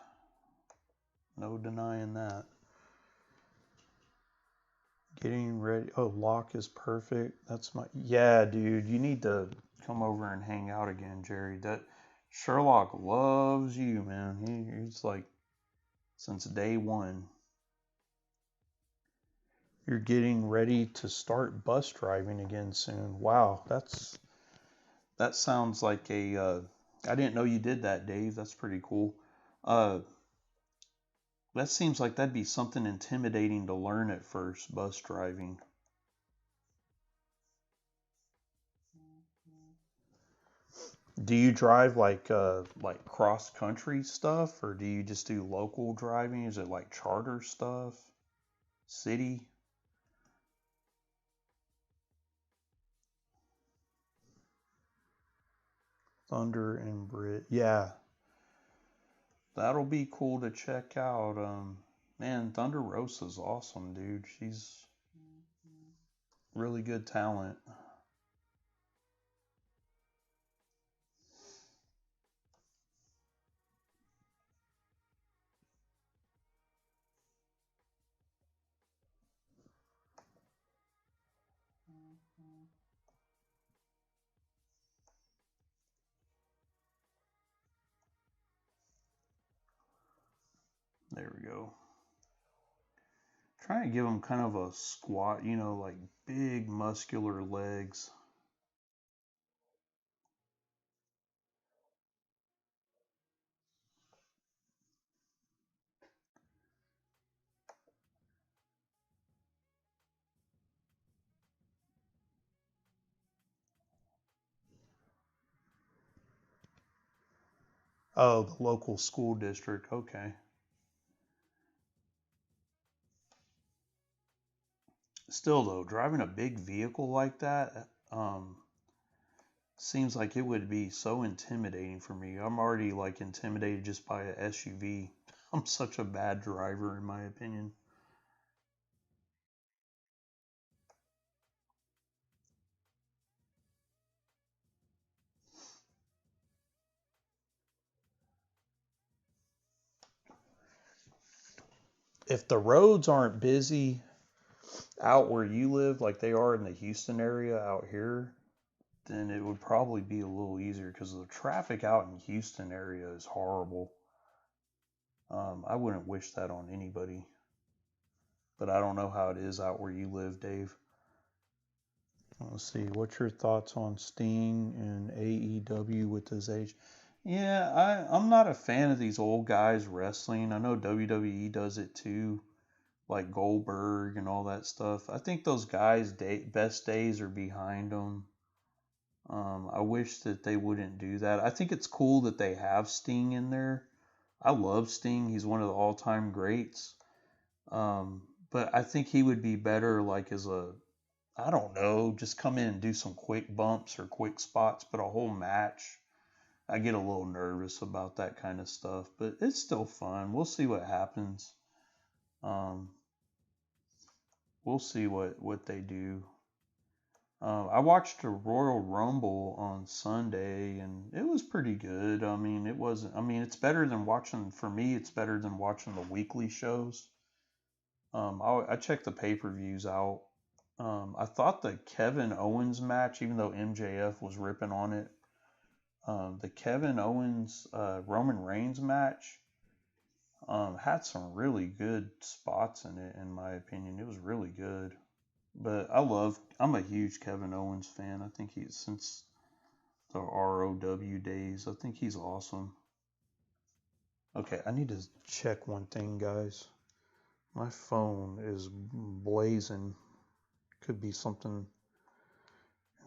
No denying that. Getting ready. Oh, Locke is perfect. That's my. Yeah, dude. You need to come over and hang out again, Jerry. That Sherlock loves you, man. He's like since day one. You're getting ready to start bus driving again soon. Wow, that sounds like a. I didn't know you did that, Dave. That's pretty cool. Uh, that seems like that'd be something intimidating to learn at first, bus driving. Do you drive like cross country stuff, or do you just do local driving? Is it like charter stuff? City? Thunder and Brit. Yeah, that'll be cool to check out. Man, Thunder Rosa's awesome, dude. She's really good talent. There we go. Trying to give him kind of a squat, like big muscular legs. Oh, the local school district. Okay. Still though, driving a big vehicle like that seems like it would be so intimidating for me. I'm already like intimidated just by a SUV. I'm such a bad driver in my opinion. If the roads aren't busy out where you live like they are in the Houston area out here, then it would probably be a little easier because the traffic out in Houston area is horrible. I wouldn't wish that on anybody, but I don't know how it is out where you live, Dave. Let's see. What's your thoughts on Sting and AEW with his age? Yeah, I'm not a fan of these old guys wrestling. I know WWE does it too, like Goldberg and all that stuff. I think those guys' best days are behind them. I wish that they wouldn't do that. I think it's cool that they have Sting in there. I love Sting. He's one of the all-time greats. But I think he would be better like as a, I don't know, just come in and do some quick bumps or quick spots, but a whole match. I get a little nervous about that kind of stuff, but it's still fun. We'll see what happens. Um, we'll see what they do. I watched a Royal Rumble on Sunday, and it was pretty good. I mean, it wasn't. I mean, it's better than watching. For me, it's better than watching the weekly shows. I checked the pay-per-views out. I thought the Kevin Owens match, even though MJF was ripping on it, the Kevin Owens Roman Reigns match Had some really good spots in it, in my opinion. It was really good. But I'm a huge Kevin Owens fan. I think he's since the ROW days. I think he's awesome. Okay, I need to check one thing, guys. My phone is blazing. Could be something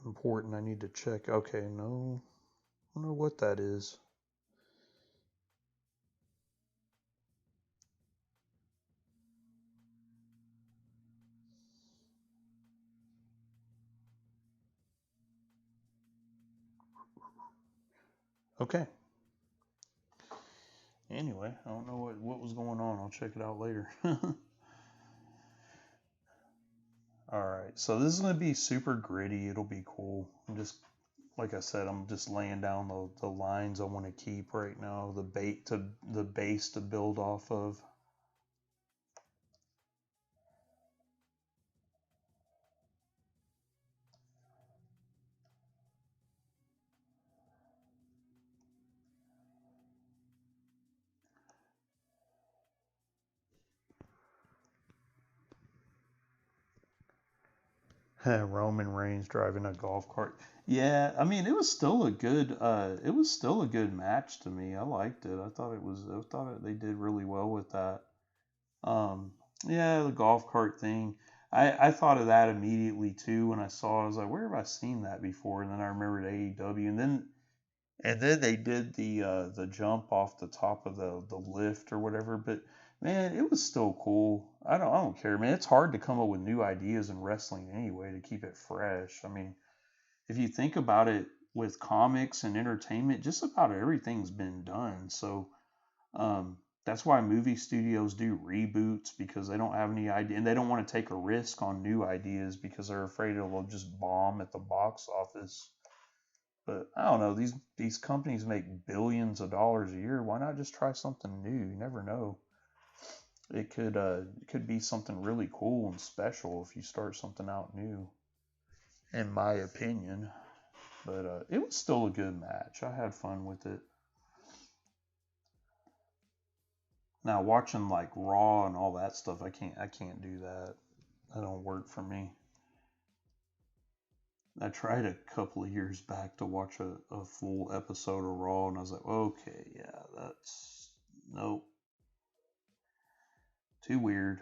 important I need to check. Okay, no. I don't know what that is. Okay. Anyway, I don't know what was going on. I'll check it out later. All right. So this is going to be super gritty. It'll be cool. I'm just, like I said, I'm just laying down the lines I want to keep right now, the base to build off of. Roman Reigns driving a golf cart. Yeah, I mean it was still a good match to me. I liked it. I thought they did really well with that. Um, yeah, the golf cart thing. I thought of that immediately too when I saw it. I was like, where have I seen that before? And then I remembered AEW, and then they did the jump off the top of the lift or whatever. But man, it was still cool. I don't care, man. It's hard to come up with new ideas in wrestling anyway to keep it fresh. I mean, if you think about it, with comics and entertainment, just about everything's been done. So that's why movie studios do reboots, because they don't have any idea and they don't want to take a risk on new ideas because they're afraid it'll just bomb at the box office. But I don't know, these companies make billions of dollars a year. Why not just try something new? You never know. It could be something really cool and special if you start something out new, in my opinion. But it was still a good match. I had fun with it. Now watching like Raw and all that stuff, I can't do that. That don't work for me. I tried a couple of years back to watch a full episode of Raw, and I was like, okay, yeah, that's nope, too weird.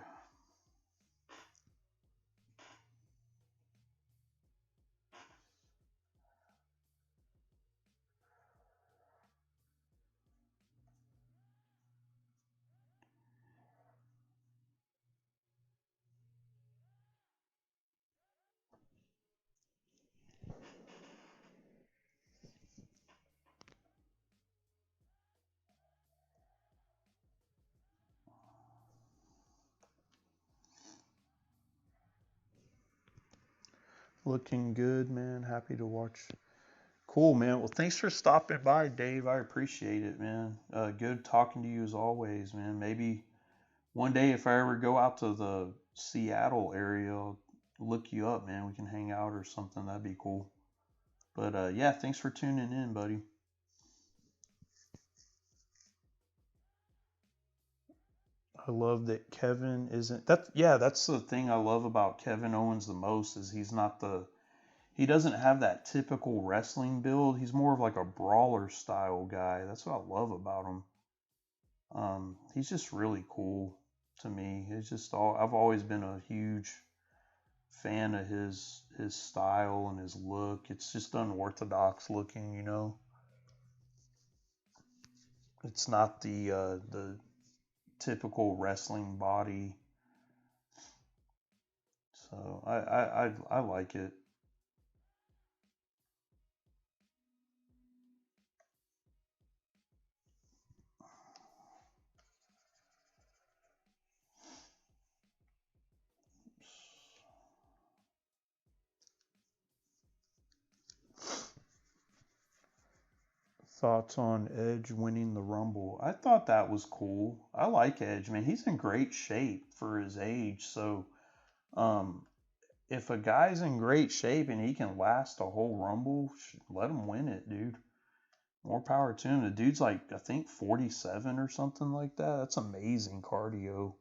Looking good, man. Happy to watch. Cool, man. Well, thanks for stopping by, Dave. I appreciate it, man. Good talking to you as always, man. Maybe one day if I ever go out to the Seattle area, I'll look you up, man. We can hang out or something. That'd be cool. But yeah, thanks for tuning in, buddy. I love that Kevin isn't that. Yeah, that's the thing I love about Kevin Owens the most is he doesn't have that typical wrestling build. He's more of like a brawler style guy. That's what I love about him. He's just really cool to me. It's just all I've always been a huge fan of his style and his look. It's just unorthodox looking, you know. It's not the typical wrestling body. So I like it. Thoughts on Edge winning the Rumble? I thought that was cool. I like Edge, man. He's in great shape for his age. So, um, if a guy's in great shape and he can last a whole Rumble, let him win it, dude. More power to him. The dude's like, I think 47 or something like that. That's amazing cardio.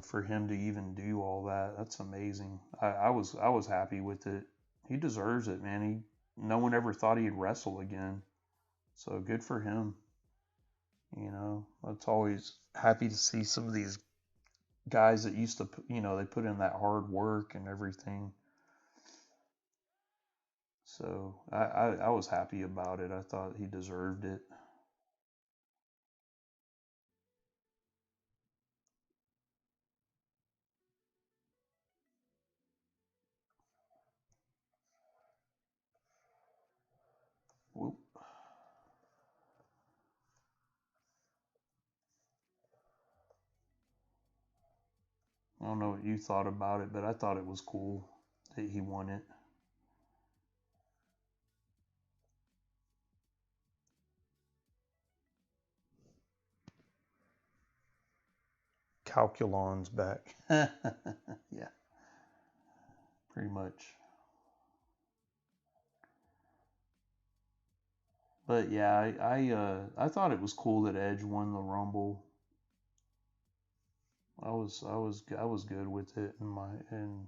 For him to even do all that, that's amazing. I was happy with it. He deserves it, man. No one ever thought he'd wrestle again, so good for him. It's always happy to see some of these guys that used to, they put in that hard work and everything. So I was happy about it. I thought he deserved it. Whoop. I don't know what you thought about it, but I thought it was cool that he won it. Calculon's back. Yeah, pretty much. But yeah, I thought it was cool that Edge won the Rumble. I was good with it in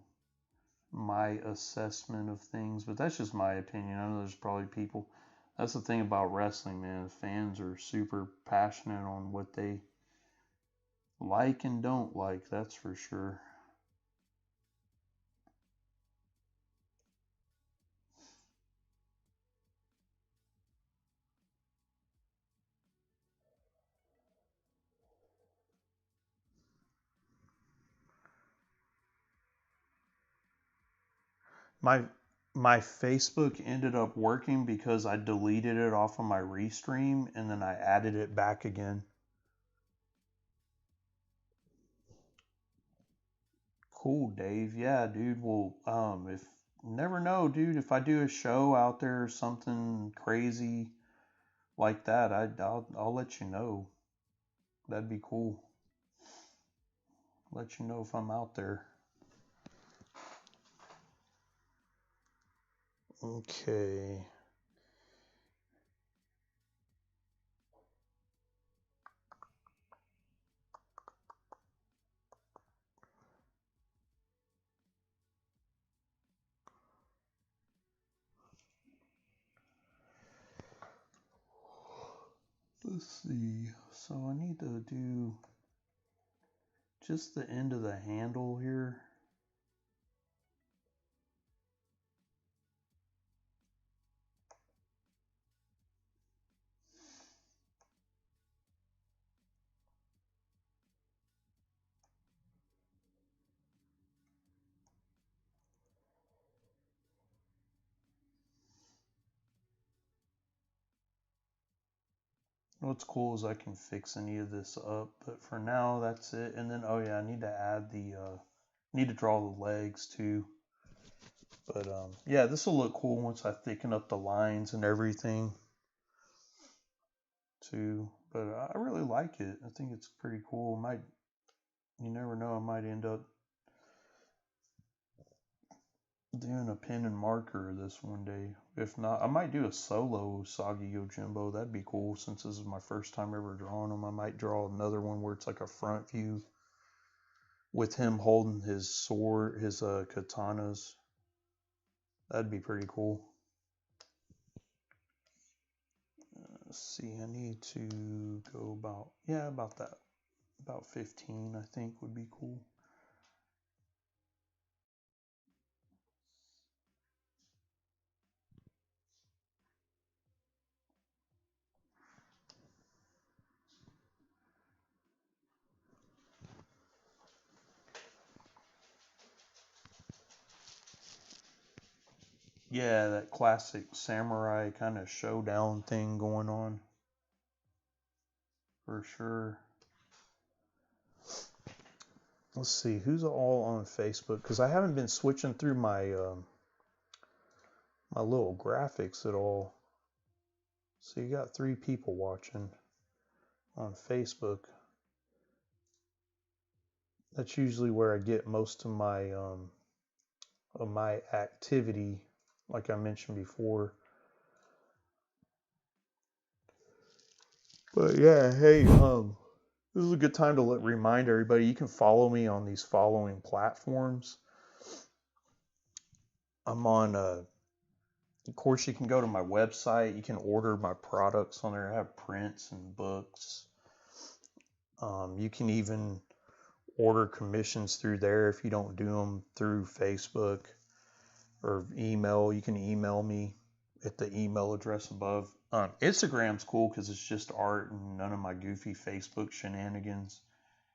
my assessment of things, but that's just my opinion. I know there's probably people. That's the thing about wrestling, man. Fans are super passionate on what they like and don't like. That's for sure. My my Facebook ended up working because I deleted it off of my restream and then I added it back again. Cool, Dave. Yeah, dude. Well, if never know, dude. If I do a show out there or something crazy like that, I'll let you know. That'd be cool. Let you know if I'm out there. Okay. Let's see. So I need to do just the end of the handle here. What's cool is I can fix any of this up, but for now that's it. And then, oh yeah, I need to add need to draw the legs too. But yeah, this will look cool once I thicken up the lines and everything too. But I really like it. I think it's pretty cool. You never know, I might end up doing a pen and marker this one day. If not, I might do a solo Usagi Yojimbo. That'd be cool since this is my first time ever drawing them. I might draw another one where it's like a front view with him holding his sword, his katanas. That'd be pretty cool. Let's see, I need to go about that. About 15, I think, would be cool. Yeah, that classic samurai kind of showdown thing going on. For sure. Let's see, who's all on Facebook? Because I haven't been switching through my my little graphics at all. So you got 3 people watching on Facebook. That's usually where I get most of my activity, like I mentioned before. But yeah, hey, this is a good time to remind everybody you can follow me on these following platforms. I'm on, of course, you can go to my website. You can order my products on there. I have prints and books. You can even order commissions through there if you don't do them through Facebook or email. You can email me at the email address above. Instagram's cool because it's just art and none of my goofy Facebook shenanigans.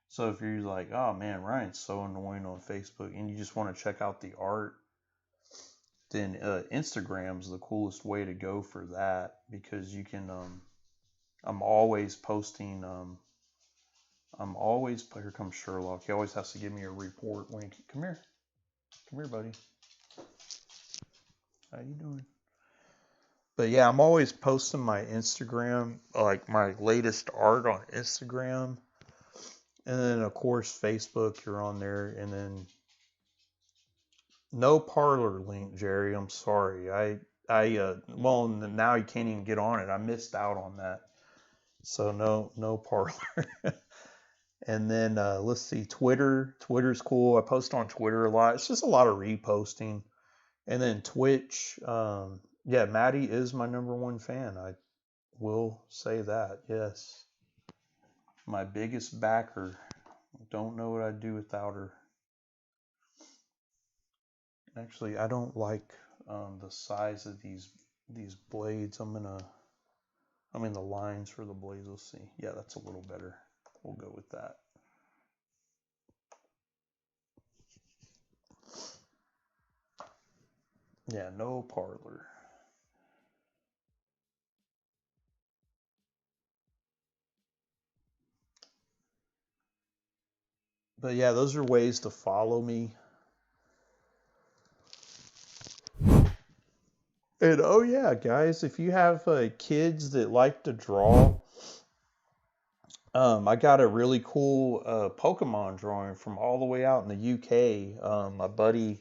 So if you're like, oh man, Ryan's so annoying on Facebook, and you just want to check out the art, then Instagram's the coolest way to go for that because you can. I'm always posting. Here comes Sherlock. He always has to give me a report when he come here, buddy. How you doing? But yeah, I'm always posting my Instagram, like my latest art on Instagram. And then of course Facebook, you're on there, and then no Parlor link, Jerry. I'm sorry. Well, now you can't even get on it. I missed out on that. So no Parlor. And then let's see, Twitter. Twitter's cool. I post on Twitter a lot. It's just a lot of reposting. And then Twitch. Yeah, Maddie is my number one fan. I will say that. Yes, my biggest backer. Don't know what I'd do without her. Actually, I don't like the size of these blades. I mean the lines for the blades. Let's see. Yeah, that's a little better. We'll go with that. Yeah, no Parlor. But yeah, those are ways to follow me. And oh yeah, guys, if you have kids that like to draw, I got a really cool Pokemon drawing from all the way out in the UK. My buddy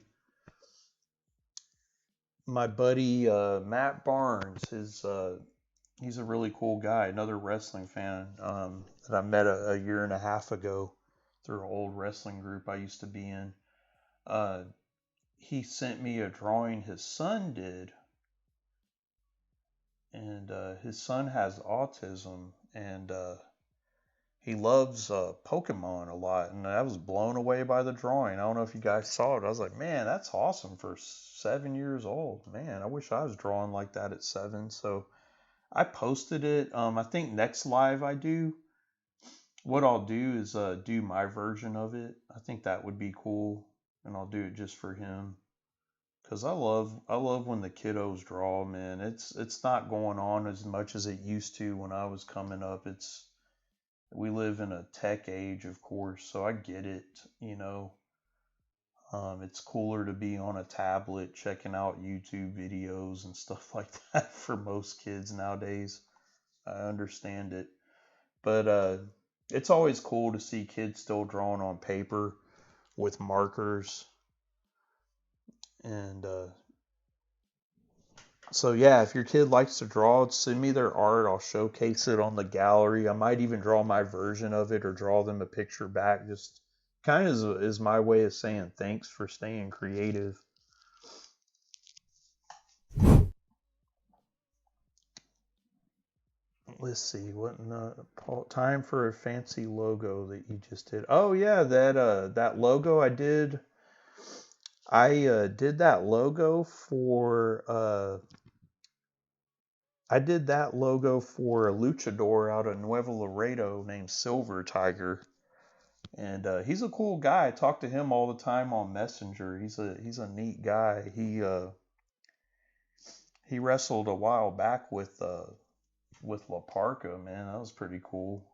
Matt Barnes, he's a really cool guy, another wrestling fan that I met a year and a half ago through an old wrestling group I used to be in. Uh, he sent me a drawing his son did, and his son has autism, and he loves Pokemon a lot, and I was blown away by the drawing. I don't know if you guys saw it. I was like, man, that's awesome for 7 years old. Man, I wish I was drawing like that at 7. So I posted it. I think next live I do, what I'll do is do my version of it. I think that would be cool, and I'll do it just for him. Cause I love when the kiddos draw, man. It's not going on as much as it used to when I was coming up. We live in a tech age, of course, so I get it. It's cooler to be on a tablet checking out YouTube videos and stuff like that for most kids nowadays. I understand it, but it's always cool to see kids still drawing on paper with markers. And so yeah, if your kid likes to draw, send me their art. I'll showcase it on the gallery. I might even draw my version of it or draw them a picture back. Just kind of is my way of saying thanks for staying creative. Let's see what time for a fancy logo that you just did. Oh yeah, that logo I did. I did that logo for I did that logo for a luchador out of Nuevo Laredo named Silver Tiger, and he's a cool guy. I talk to him all the time on Messenger. He's a neat guy. He wrestled a while back with La Parca. Man, that was pretty cool.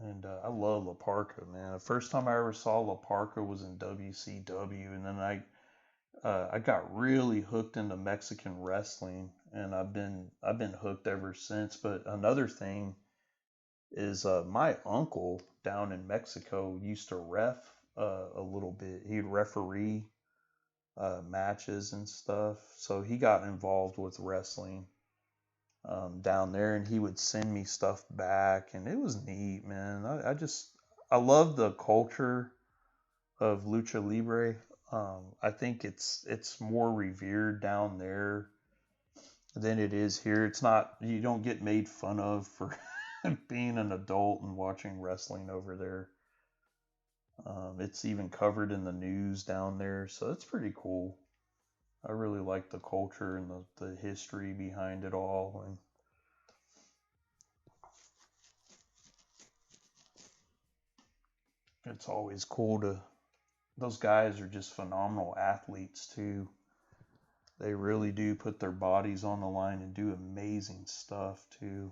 And I love La Parca, man. The first time I ever saw La Parca was in WCW, and then I got really hooked into Mexican wrestling, and I've been hooked ever since. But another thing is my uncle down in Mexico used to ref a little bit. He'd referee matches and stuff, so he got involved with wrestling. down there, and he would send me stuff back, and it was neat, man. I love the culture of lucha libre. I think it's more revered down there than it is here. It's not, you don't get made fun of for being an adult and watching wrestling over there. It's even covered in the news down there, so it's pretty cool. I really like the culture and the history behind it all, and it's always cool to. Those guys are just phenomenal athletes too. They really do put their bodies on the line and do amazing stuff too.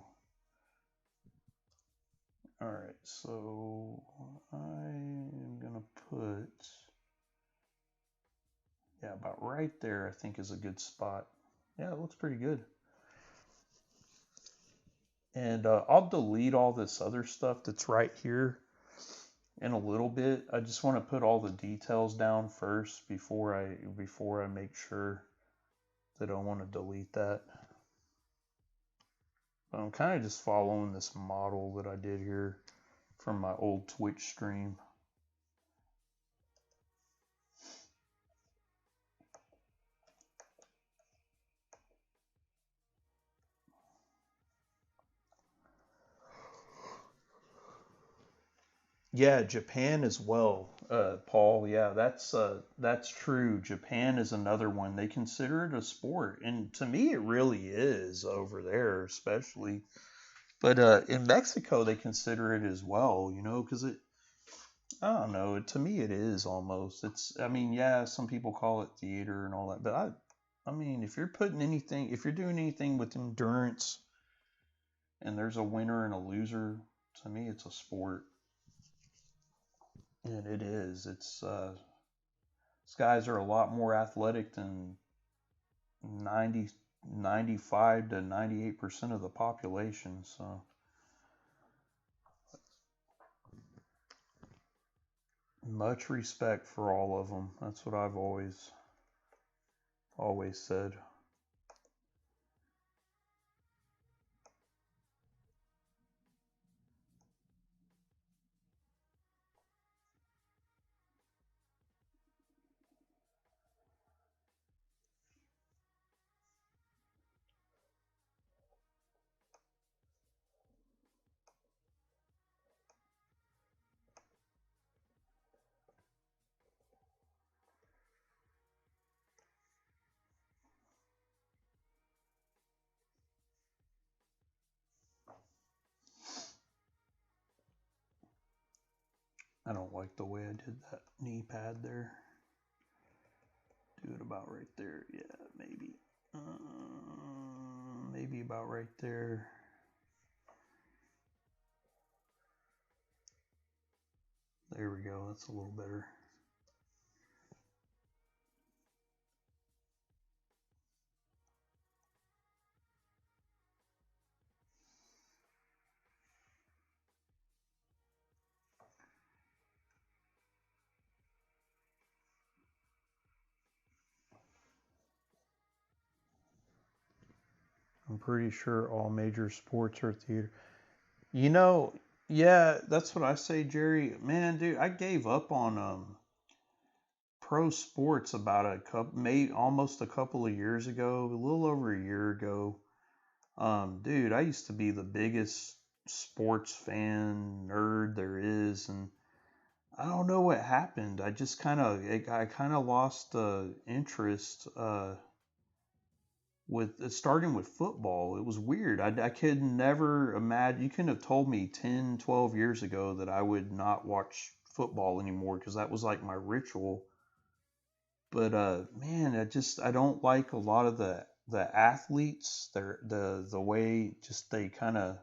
All right, so I am gonna put, yeah, about right there. I think is a good spot. Yeah, it looks pretty good. And I'll delete all this other stuff that's right here in a little bit. I just want to put all the details down first before I make sure that I want to delete that. But I'm kind of just following this model that I did here from my old Twitch stream. Yeah, Japan as well, Paul. Yeah, that's true. Japan is another one. They consider it a sport, and to me, it really is over there, especially. But in Mexico, they consider it as well. You know, because I don't know. To me, it is almost. It's. I mean, yeah, some people call it theater and all that, but I mean, if you're doing anything with endurance, and there's a winner and a loser, to me, it's a sport. And it is. These guys are a lot more athletic than 90, 95 to 98% of the population. So much respect for all of them. That's what I've always said. I don't like the way I did that knee pad there. Do it about right there. Yeah, maybe. Maybe about right there. There we go. That's a little better. I'm pretty sure all major sports are theater. You know, yeah, that's what I say, Jerry. Man, dude, I gave up on pro sports about a couple, maybe almost a couple of years ago, a little over a year ago. Dude, I used to be the biggest sports fan nerd there is, and I don't know what happened. I kind of lost interest. With starting with football, it was weird. I could never imagine. You couldn't have told me 10, 12 years ago that I would not watch football anymore because that was like my ritual. But man, I don't like a lot of the athletes. The way just they kind of,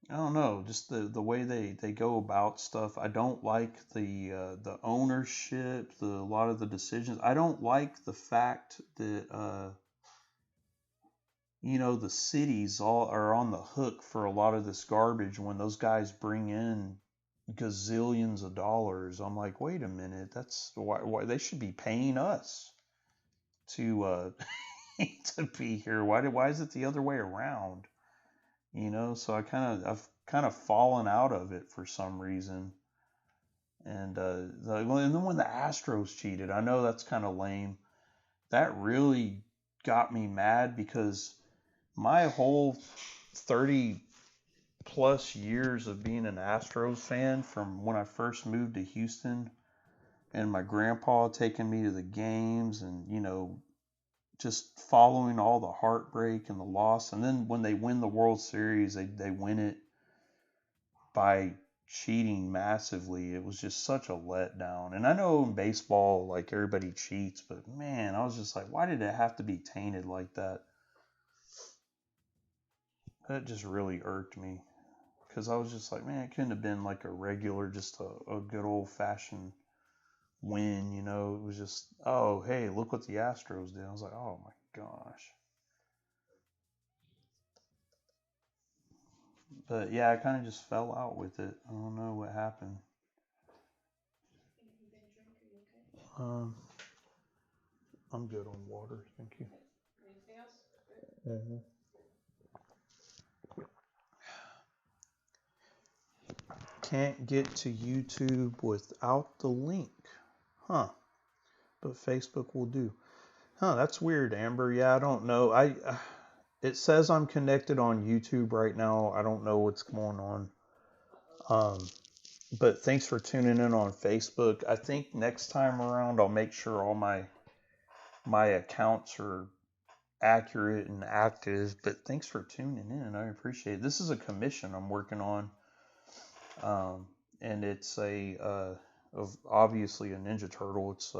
I don't know, just the way they go about stuff. I don't like the ownership, a lot of the decisions. I don't like the fact that the cities all are on the hook for a lot of this garbage when those guys bring in gazillions of dollars. I'm like, wait a minute, that's why they should be paying us to need to be here. Why is it the other way around? So I've kind of fallen out of it for some reason. And and then when the Astros cheated, I know that's kind of lame. That really got me mad because my whole 30 plus years of being an Astros fan, from when I first moved to Houston and my grandpa taking me to the games, and just following all the heartbreak and the loss, and then when they win the World Series, they win it by cheating massively. It was just such a letdown. And I know in baseball, like, everybody cheats, but man, I was just like, why did it have to be tainted like that? That just really irked me, because I was just like, man, it couldn't have been like a regular, just a good old fashioned win. It was just, oh, hey, look what the Astros did. I was like, oh my gosh. But yeah, I kind of just fell out with it. I don't know what happened. Um, I'm good on water, thank you. Anything else? Mm-hmm. Can't get to YouTube without the link. Huh. But Facebook will do. Huh, that's weird, Amber. Yeah, I don't know. It says I'm connected on YouTube right now. I don't know what's going on. But thanks for tuning in on Facebook. I think next time around I'll make sure all my accounts are accurate and active. But thanks for tuning in. I appreciate it. This is a commission I'm working on. And it's of obviously a Ninja Turtle. It's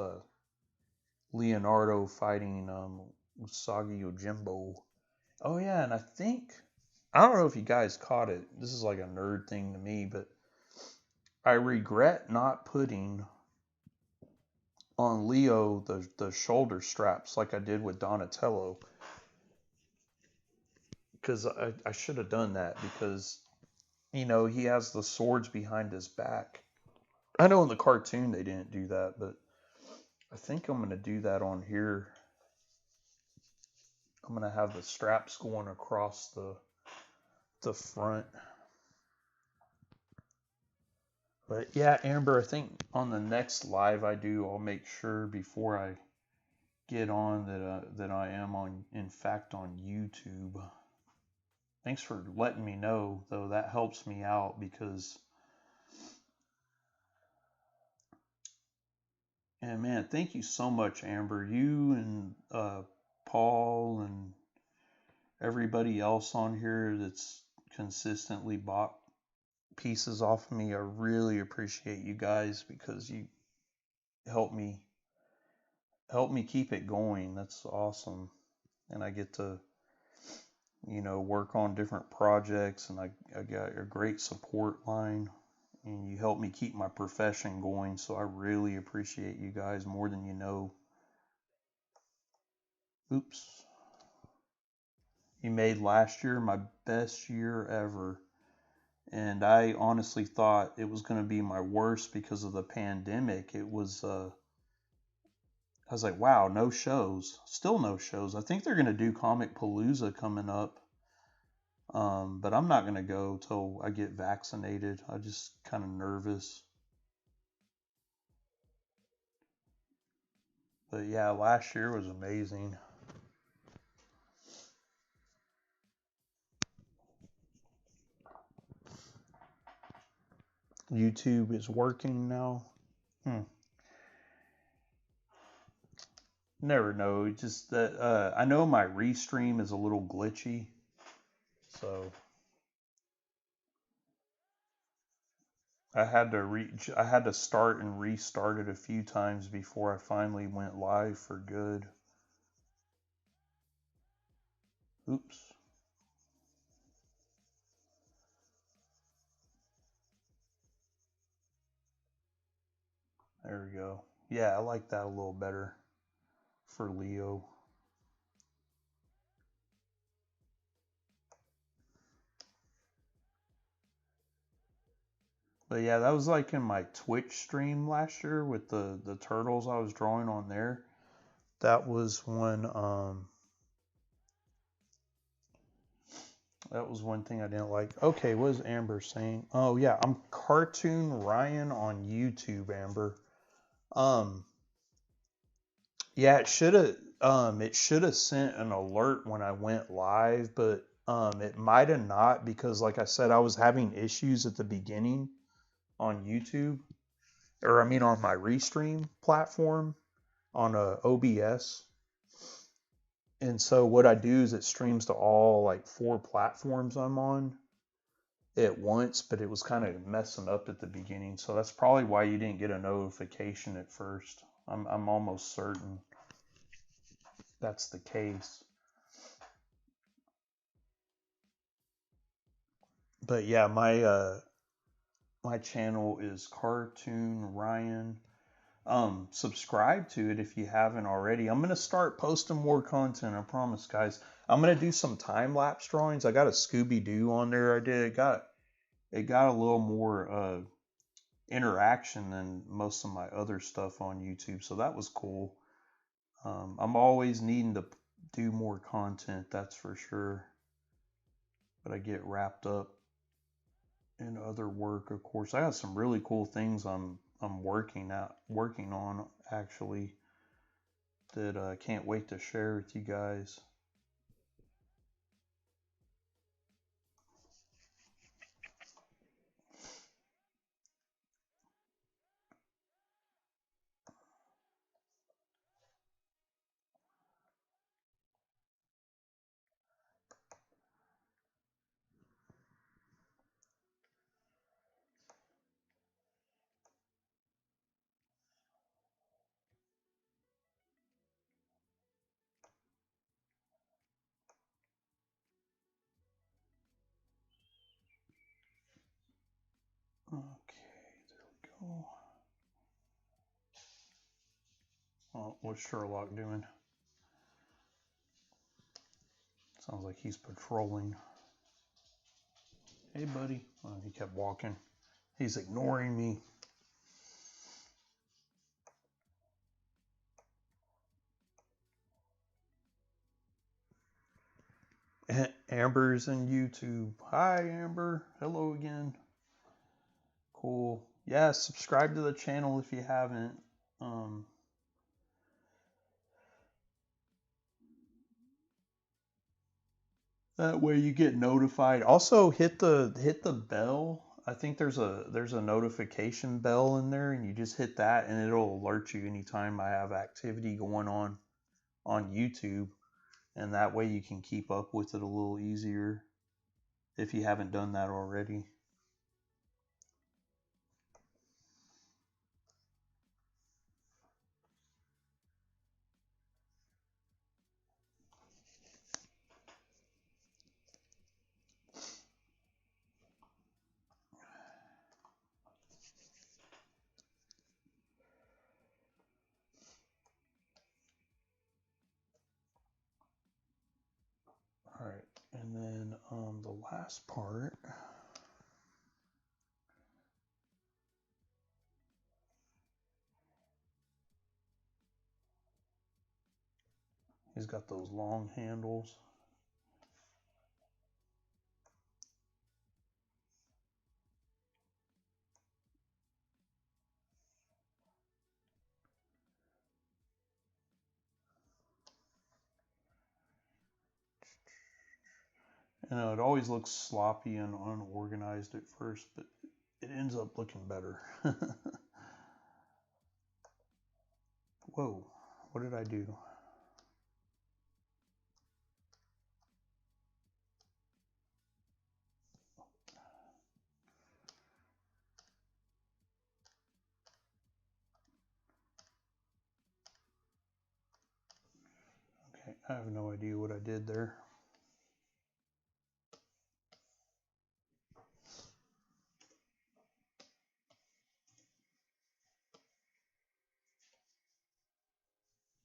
Leonardo fighting Usagi Yojimbo. Oh yeah, and I don't know if you guys caught it. This is like a nerd thing to me, but I regret not putting on Leo the shoulder straps like I did with Donatello, because I should have done that, because he has the swords behind his back. I know in the cartoon they didn't do that, but I think I'm going to do that on here. I'm going to have the straps going across the front. But yeah, Amber, I think on the next live I do, I'll make sure before I get on that I am in fact on YouTube. Thanks for letting me know, though. That helps me out, because, and man, thank you so much, Amber. You and Paul and everybody else on here that's consistently bought pieces off of me. I really appreciate you guys, because you help me keep it going. That's awesome. And I get to work on different projects, and I got a great support line, and you help me keep my profession going. So I really appreciate you guys more than you know. Oops. You made last year my best year ever. And I honestly thought it was going to be my worst because of the pandemic. It was, I was like, wow, no shows. Still no shows. I think they're going to do Comic Palooza coming up. But I'm not going to go till I get vaccinated. I'm just kind of nervous. But yeah, last year was amazing. YouTube is working now. Never know. Just that I know my restream is a little glitchy. So I had to start and restart it a few times before I finally went live for good. Oops. There we go. Yeah, I like that a little better for Leo. But yeah, that was like in my Twitch stream last year with the turtles I was drawing on there. That was when That was one thing I didn't like. Okay, what is Amber saying? Oh yeah, I'm Cartoon Ryan on YouTube, Amber. Um, yeah, it should have sent an alert when I went live, but it might have not because like I said, I was having issues at the beginning on YouTube, or I mean on my Restream platform on OBS. And so what I do is it streams to all like 4 platforms I'm on at once, but it was kind of messing up at the beginning. So that's probably why you didn't get a notification at first. I'm almost certain that's the case. But yeah, my channel is Cartoon Ryan. Subscribe to it if you haven't already. I'm gonna start posting more content, I promise, guys. I'm gonna do some time lapse drawings. I got a Scooby Doo on there. I did. It got a little more interaction than most of my other stuff on YouTube, so that was cool. I'm always needing to do more content, that's for sure. But I get wrapped up in other work, of course. I got some really cool things I'm working on actually that I can't wait to share with you guys. Okay, there we go. Oh, what's Sherlock doing? Sounds like he's patrolling. Hey, buddy. Oh, he kept walking. He's ignoring me. Amber's in YouTube. Hi, Amber. Hello again. Cool. Yeah, subscribe to the channel if you haven't. That way you get notified. Also hit the bell. I think there's a notification bell in there, and you just hit that and it'll alert you anytime I have activity going on YouTube, and that way you can keep up with it a little easier if you haven't done that already. All right, and then the last part. He's got those long handles. You know, it always looks sloppy and unorganized at first, but it ends up looking better. Whoa, what did I do? Okay, I have no idea what I did there.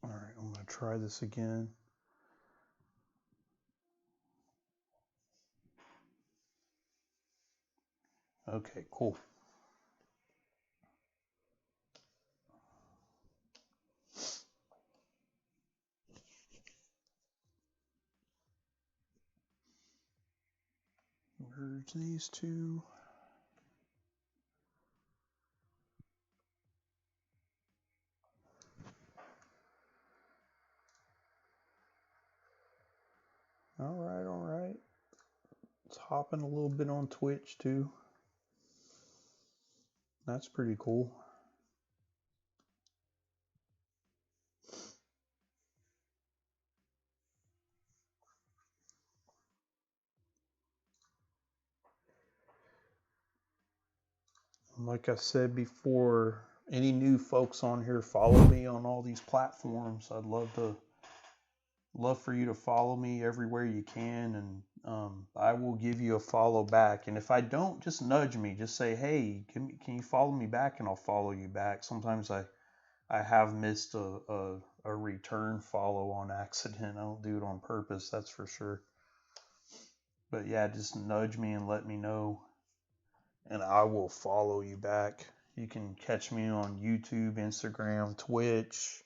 All right, I'm going to try this again. Okay, cool. Merge these two. All right, all right. It's hopping a little bit on Twitch too. That's pretty cool. Like I said before, any new folks on here, follow me on all these platforms. I'd love for you to follow me everywhere you can, and I will give you a follow back. And if I don't, just nudge me. Just say, hey, can you follow me back, and I'll follow you back. Sometimes I have missed a return follow on accident. I don't do it on purpose, that's for sure. But yeah, just nudge me and let me know, and I will follow you back. You can catch me on YouTube, Instagram, Twitch,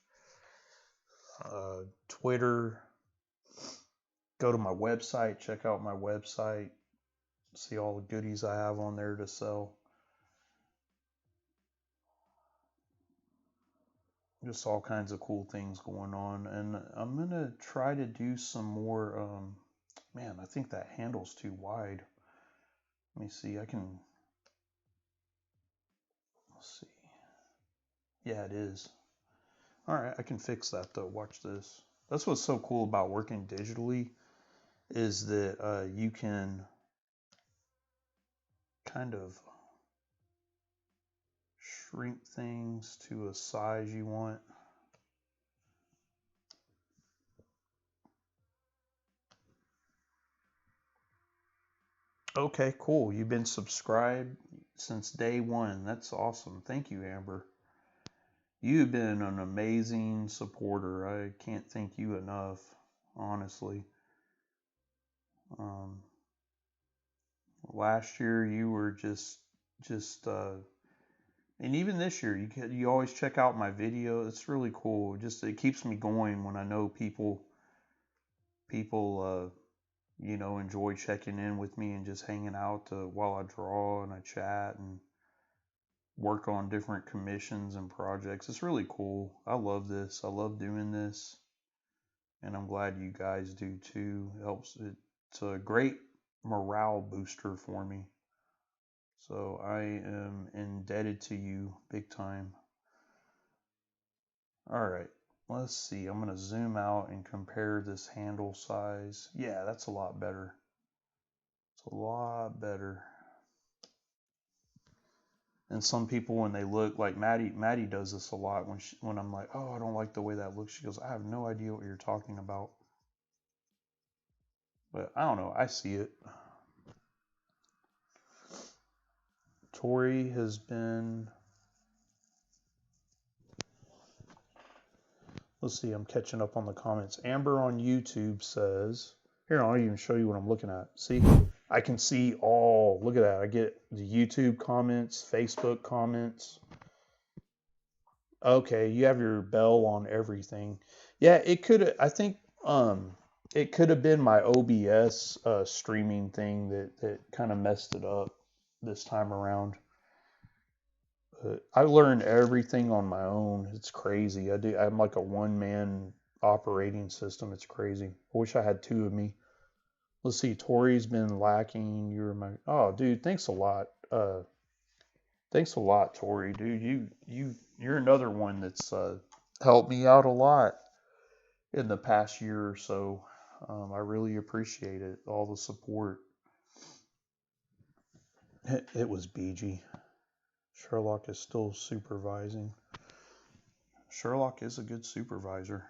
Twitter. Go to my website, check out my website, see all the goodies I have on there to sell. Just all kinds of cool things going on. And I'm going to try to do some more. Man, I think that handle's too wide. Let me see. Let's see. Yeah, it is. All right, I can fix that though. Watch this. That's what's so cool about working digitally, is that you can kind of shrink things to a size you want. Okay, cool. You've been subscribed since day one. That's awesome. Thank you, Amber. You've been an amazing supporter. I can't thank you enough, honestly. Last year you were just, and even this year you always check out my video. It's really cool. It keeps me going when I know people enjoy checking in with me and just hanging out while I draw and I chat and work on different commissions and projects. It's really cool. I love this. I love doing this, and I'm glad you guys do too. It's a great morale booster for me. So I am indebted to you big time. All right, let's see. I'm going to zoom out and compare this handle size. Yeah, that's a lot better. It's a lot better. And some people, when they look, like Maddie does this a lot when I'm like, oh, I don't like the way that looks. She goes, I have no idea what you're talking about. But I don't know. I see it. Tori has been. Let's see. I'm catching up on the comments. Amber on YouTube says, here, I'll even show you what I'm looking at. See, I can see all. Look at that. I get the YouTube comments, Facebook comments. Okay, you have your bell on everything. Yeah, it could. I think it could have been my OBS streaming thing that kind of messed it up this time around. But I learned everything on my own. It's crazy. I'm like a one-man operating system. It's crazy. I wish I had two of me. Let's see. Tori's been lacking. Oh, dude. Thanks a lot. Thanks a lot, Tori. Dude, you're another one that's helped me out a lot in the past year or so. I really appreciate it. All the support. It was BG. Sherlock is still supervising. Sherlock is a good supervisor.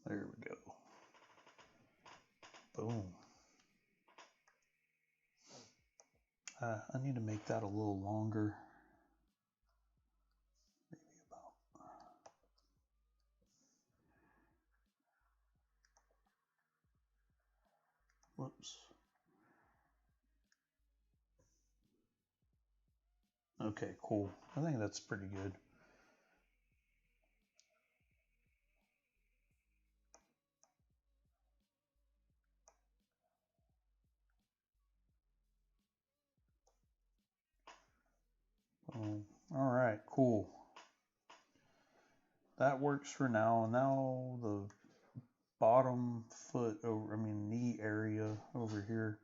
There we go. Boom. I need to make that a little longer. Maybe about. Whoops. Okay, cool. I think that's pretty good. All right, cool. That works for now. Now the bottom foot over, knee area over here.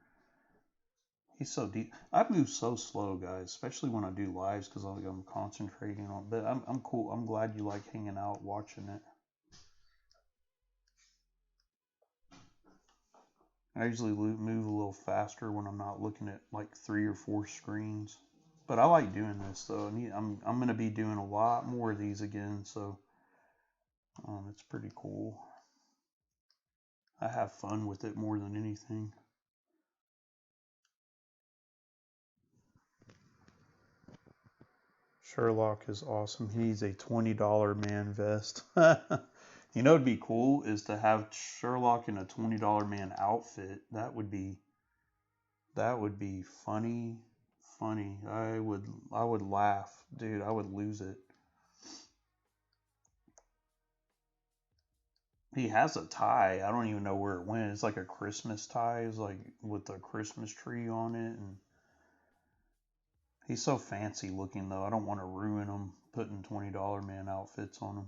He's so deep. I move so slow, guys, especially when I do lives because I'm concentrating on. But I'm cool. I'm glad you like hanging out watching it. I usually move a little faster when I'm not looking at like 3 or 4 screens. But I like doing this though. I'm gonna be doing a lot more of these again, so it's pretty cool. I have fun with it more than anything. Sherlock is awesome. He needs a $20 man vest. You know what'd be cool is to have Sherlock in a $20 man outfit. That would be funny. Funny. I would laugh. Dude, I would lose it. He has a tie. I don't even know where it went. It's like a Christmas tie. It's like with a Christmas tree on it, and he's so fancy looking though. I don't want to ruin him putting $20 man outfits on him.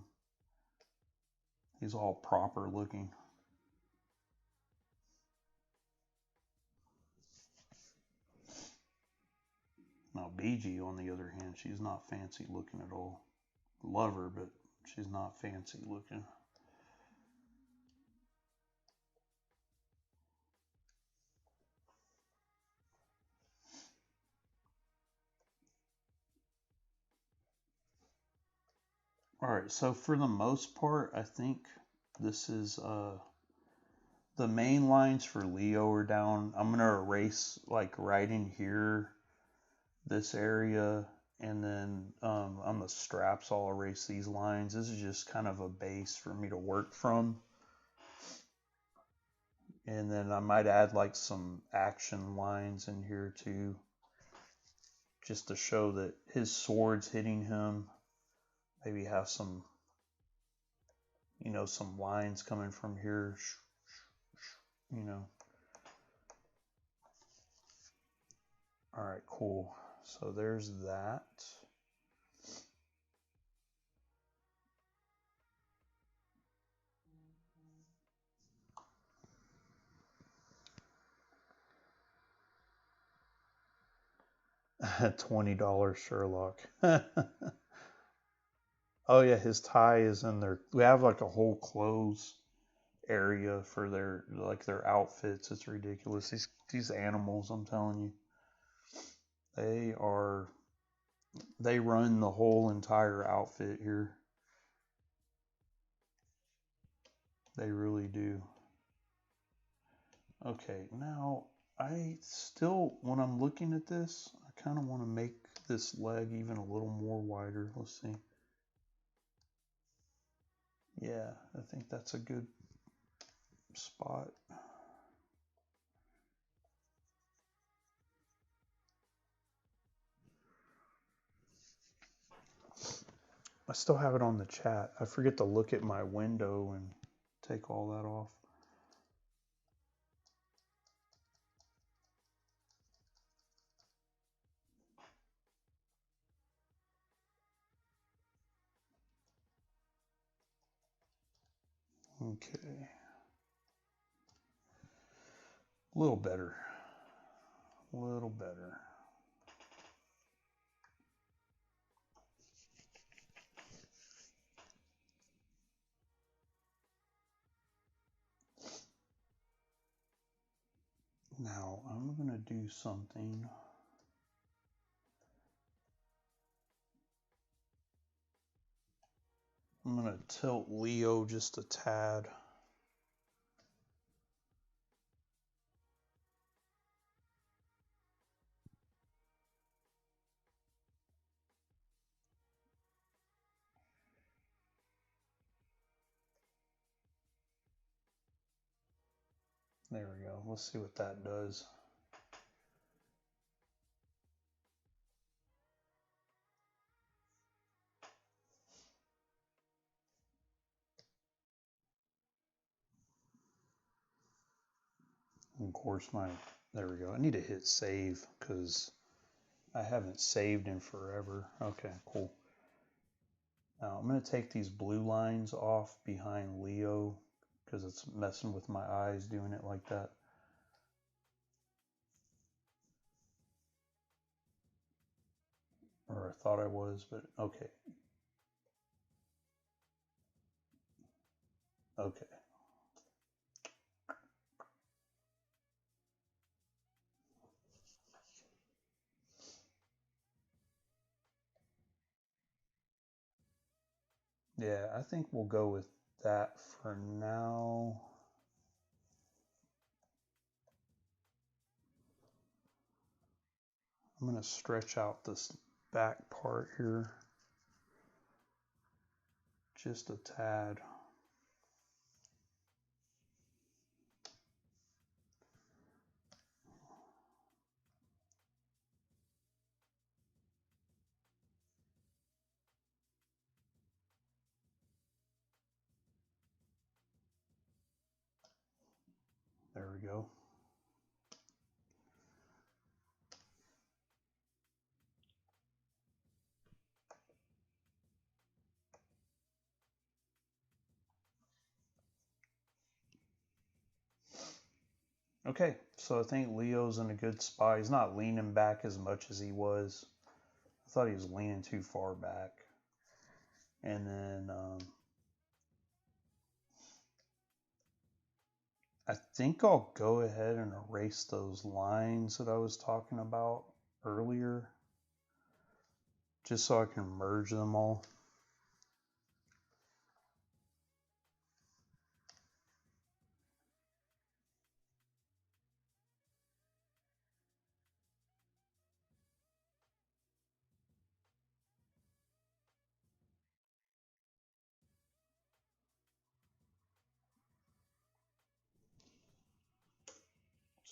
He's all proper looking. Now BG on the other hand, she's not fancy looking at all. Love her, but she's not fancy looking. Alright, so for the most part, I think this is the main lines for Leo are down. I'm gonna erase like right in here, this area, and then on the straps I'll erase these lines. This is just kind of a base for me to work from. And then I might add like some action lines in here too, just to show that his sword's hitting him. Maybe have some, some lines coming from here, All right, cool. So there's that. $20 Sherlock. Oh yeah, his tie is in there. We have like a whole clothes area for their outfits. It's ridiculous. These animals, I'm telling you, they run the whole entire outfit here. They really do. Okay, now when I'm looking at this, I kind of want to make this leg even a little more wider. Let's see. Yeah, I think that's a good spot. I still have it on the chat. I forget to look at my window and take all that off. Okay. A little better. A little better. Now I'm going to do something. I'm going to tilt Leo just a tad. There we go. Let's see what that does. Of course, there we go. I need to hit save because I haven't saved in forever. Okay, cool. Now I'm going to take these blue lines off behind Leo because it's messing with my eyes doing it like that. Or I thought I was, but okay. Okay. Yeah, I think we'll go with that for now. I'm going to stretch out this back part here just a tad. There we go. Okay, so I think Leo's in a good spot. He's not leaning back as much as he was. I thought he was leaning too far back. And then I think I'll go ahead and erase those lines that I was talking about earlier, just so I can merge them all.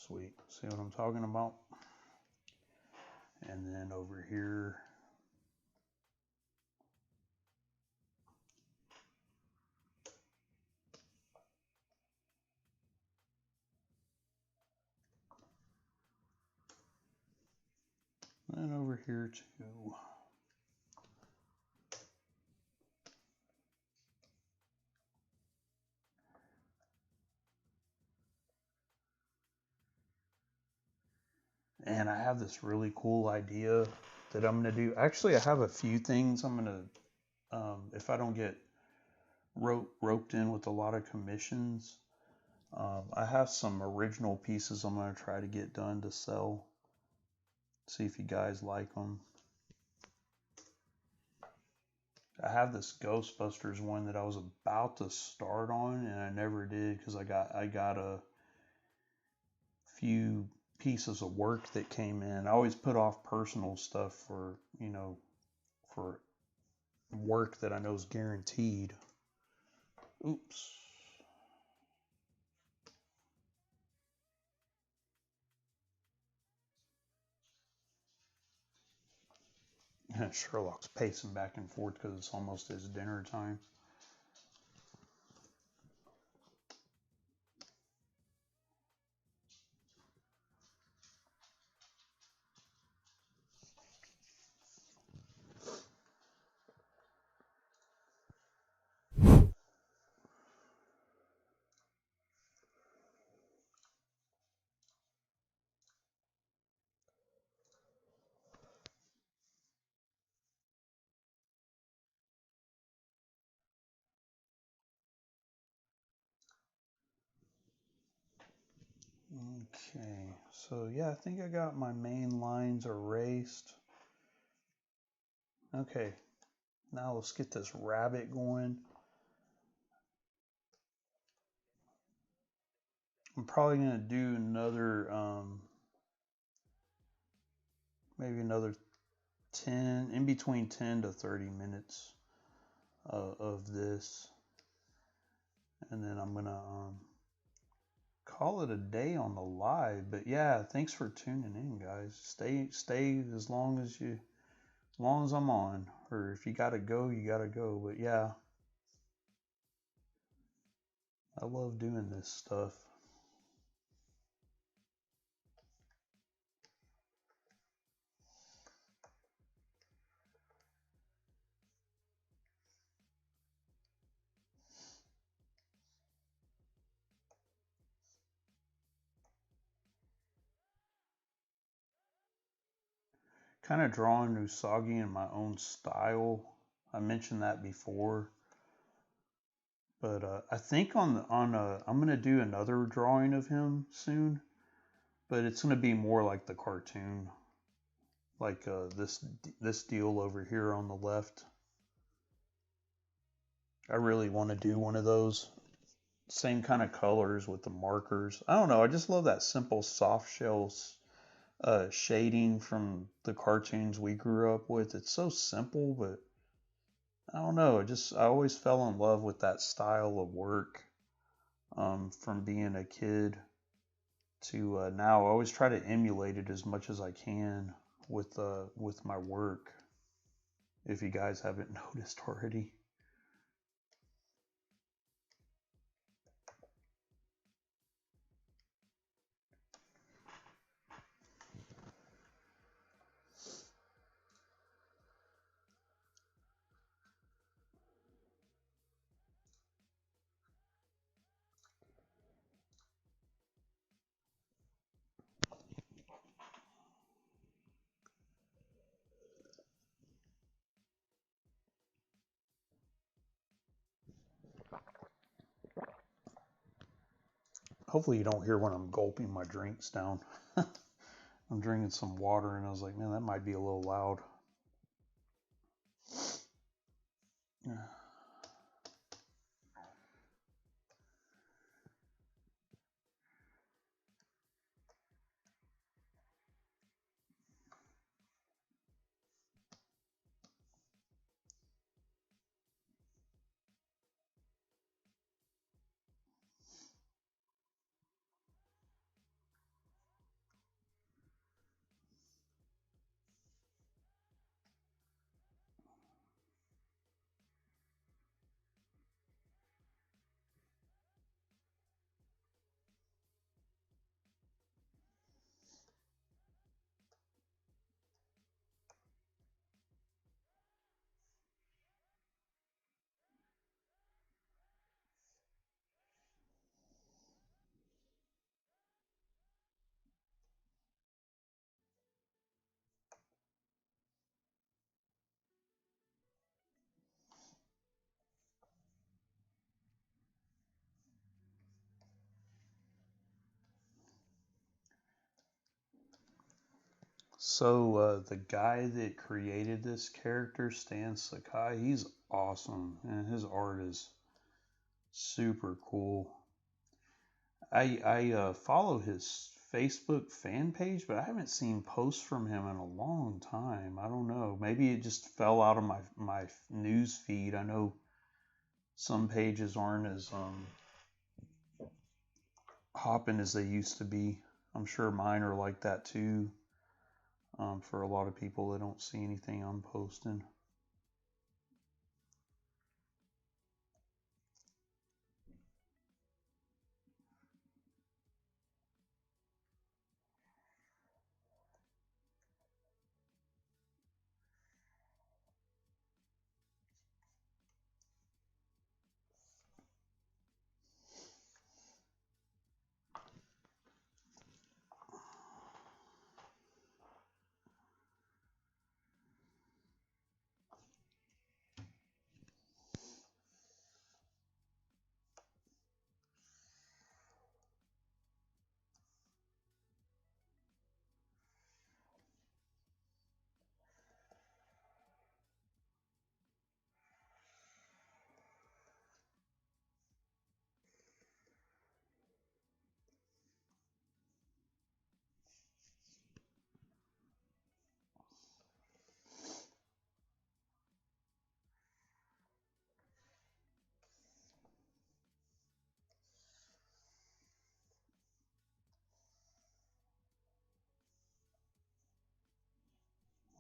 Sweet. See what I'm talking about? And then over here, and over here too. And I have this really cool idea that I'm going to do. Actually, I have a few things I'm going to, if I don't get roped in with a lot of commissions, I have some original pieces I'm going to try to get done to sell. See if you guys like them. I have this Ghostbusters one that I was about to start on, and I never did because I got a few pieces of work that came in. I always put off personal stuff for, for work that I know is guaranteed. Oops. Sherlock's pacing back and forth because it's almost his dinner time. Okay, so yeah, I think I got my main lines erased. Okay, now let's get this rabbit going. I'm probably going to do another, maybe another 10, in between 10 to 30 minutes of this. And then I'm going to call it a day on the live. But yeah, thanks for tuning in, guys. Stay as long as I'm on. Or if you got to go, you got to go. But yeah, I love doing this stuff. kind of drawing Usagi in my own style. I mentioned that before, but I think I'm gonna do another drawing of him soon, but it's gonna be more like the cartoon, like this deal over here on the left. I really want to do one of those. Same kind of colors with the markers. I don't know. I just love that simple soft shell shading from the cartoons we grew up with. It's so simple, but I don't know. I always fell in love with that style of work from being a kid to now. I always try to emulate it as much as I can with my work. If you guys haven't noticed already. Hopefully you don't hear when I'm gulping my drinks down. I'm drinking some water and I was like, man, that might be a little loud. So the guy that created this character, Stan Sakai, he's awesome, and his art is super cool. I follow his Facebook fan page, but I haven't seen posts from him in a long time. I don't know. Maybe it just fell out of my news feed. I know some pages aren't as hopping as they used to be. I'm sure mine are like that too. For a lot of people that don't see anything I'm posting.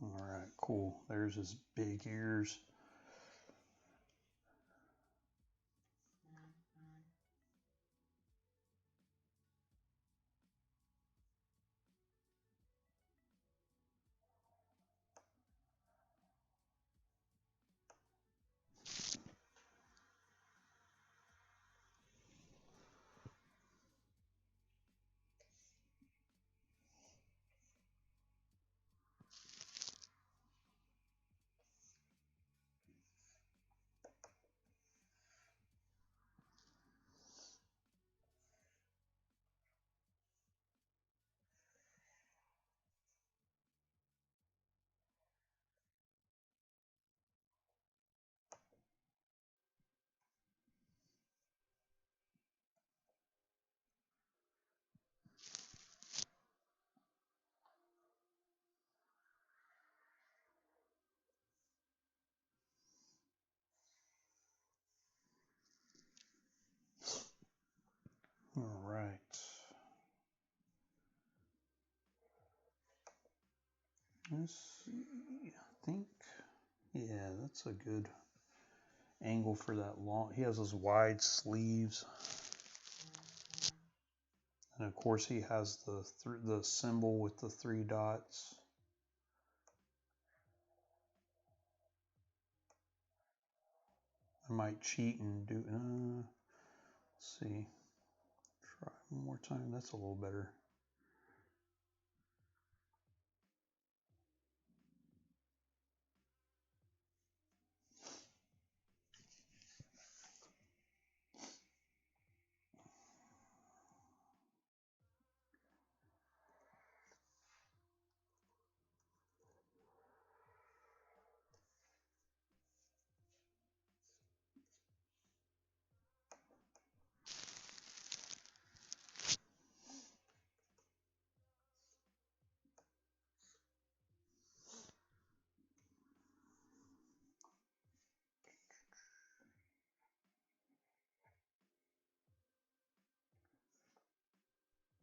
All right, cool. There's his big ears. right. Let's see. I think, yeah, that's a good angle for that long. He has those wide sleeves. And of course he has the symbol with the 3 dots. I might cheat and do, let's see. Try one more time. That's a little better.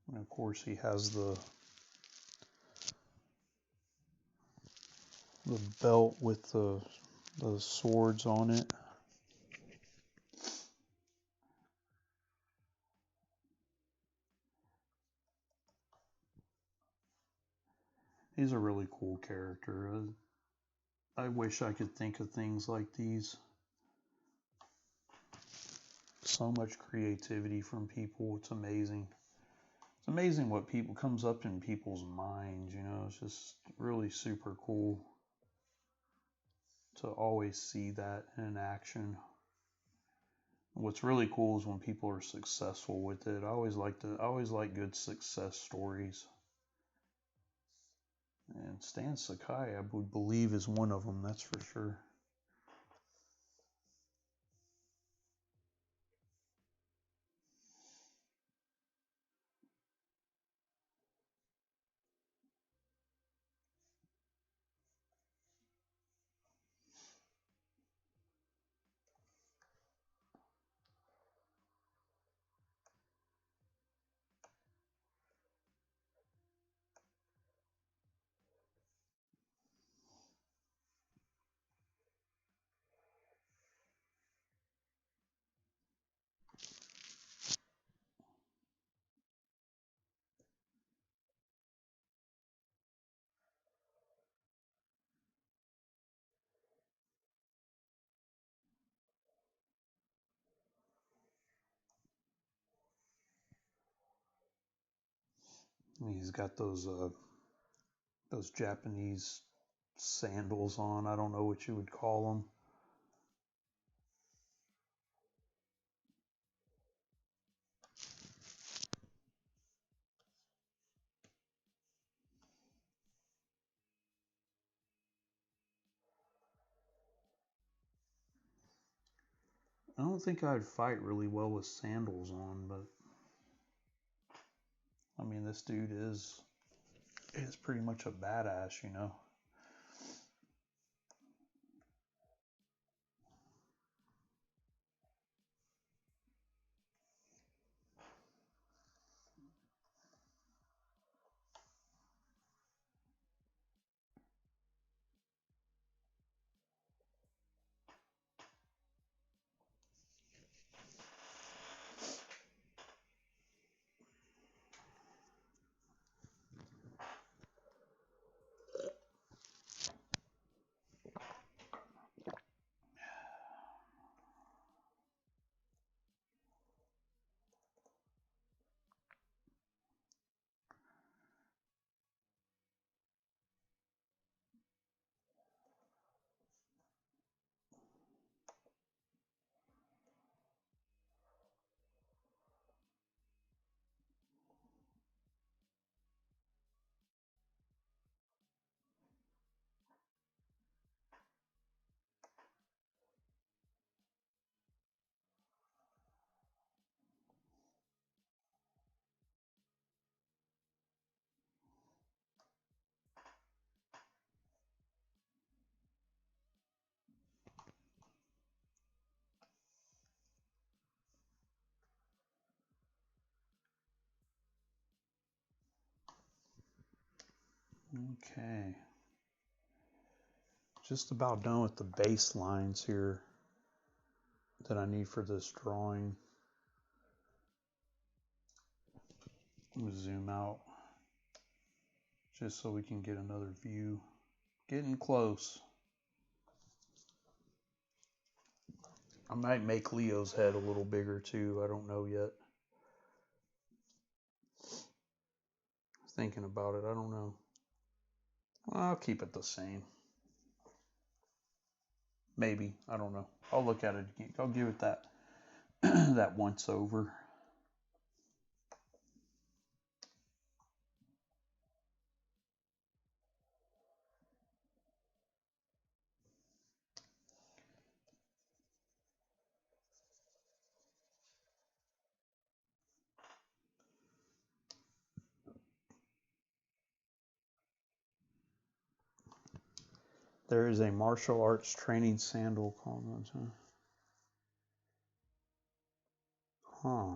And of course he has the belt with the swords on it. He's a really cool character. I wish I could think of things like these. So much creativity from people. It's amazing. It's amazing what people comes up in people's minds, you know. It's just really super cool to always see that in action. What's really cool is when people are successful with it. I always like good success stories. And Stan Sakai, I would believe, is one of them, that's for sure. He's got those Japanese sandals on. I don't know what you would call them. I don't think I'd fight really well with sandals on, but I mean, this dude is pretty much a badass, you know. Okay. Just about done with the baselines here that I need for this drawing. I'm going to zoom out just so we can get another view. Getting close. I might make Leo's head a little bigger too. I don't know yet. Thinking about it, I don't know. I'll keep it the same. Maybe, I don't know. I'll look at it again. I'll give it that that once over. There is a martial arts training sandal called, huh?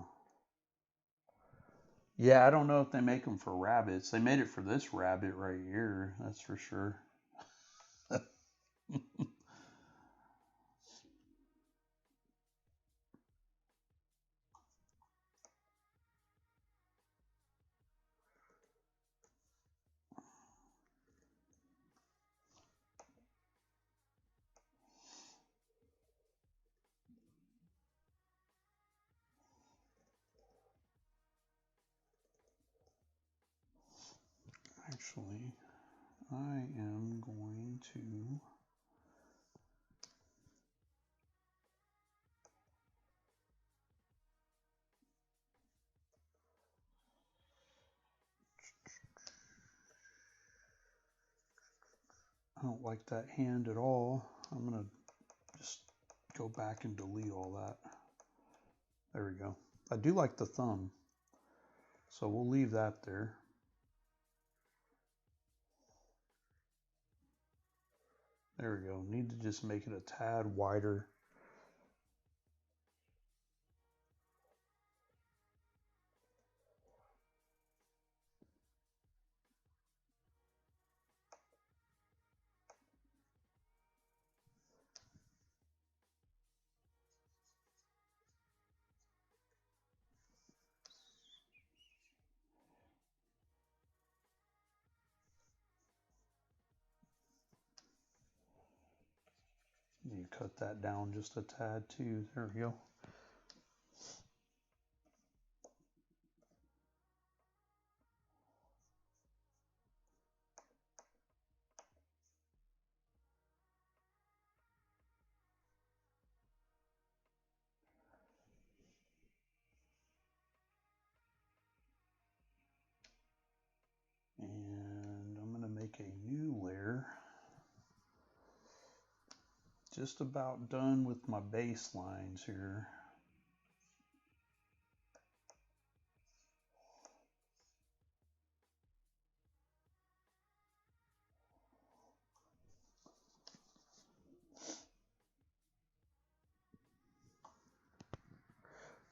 Yeah, I don't know if they make them for rabbits. They made it for this rabbit right here, that's for sure. Actually, I am going to I don't like that hand at all. I'm going to just go back and delete all that. There we go. I do like the thumb, so we'll leave that there. There we go. Need to just make it a tad wider. You cut that down just a tad too. There we go. And I'm going to make a new layer. Just about done with my baselines here.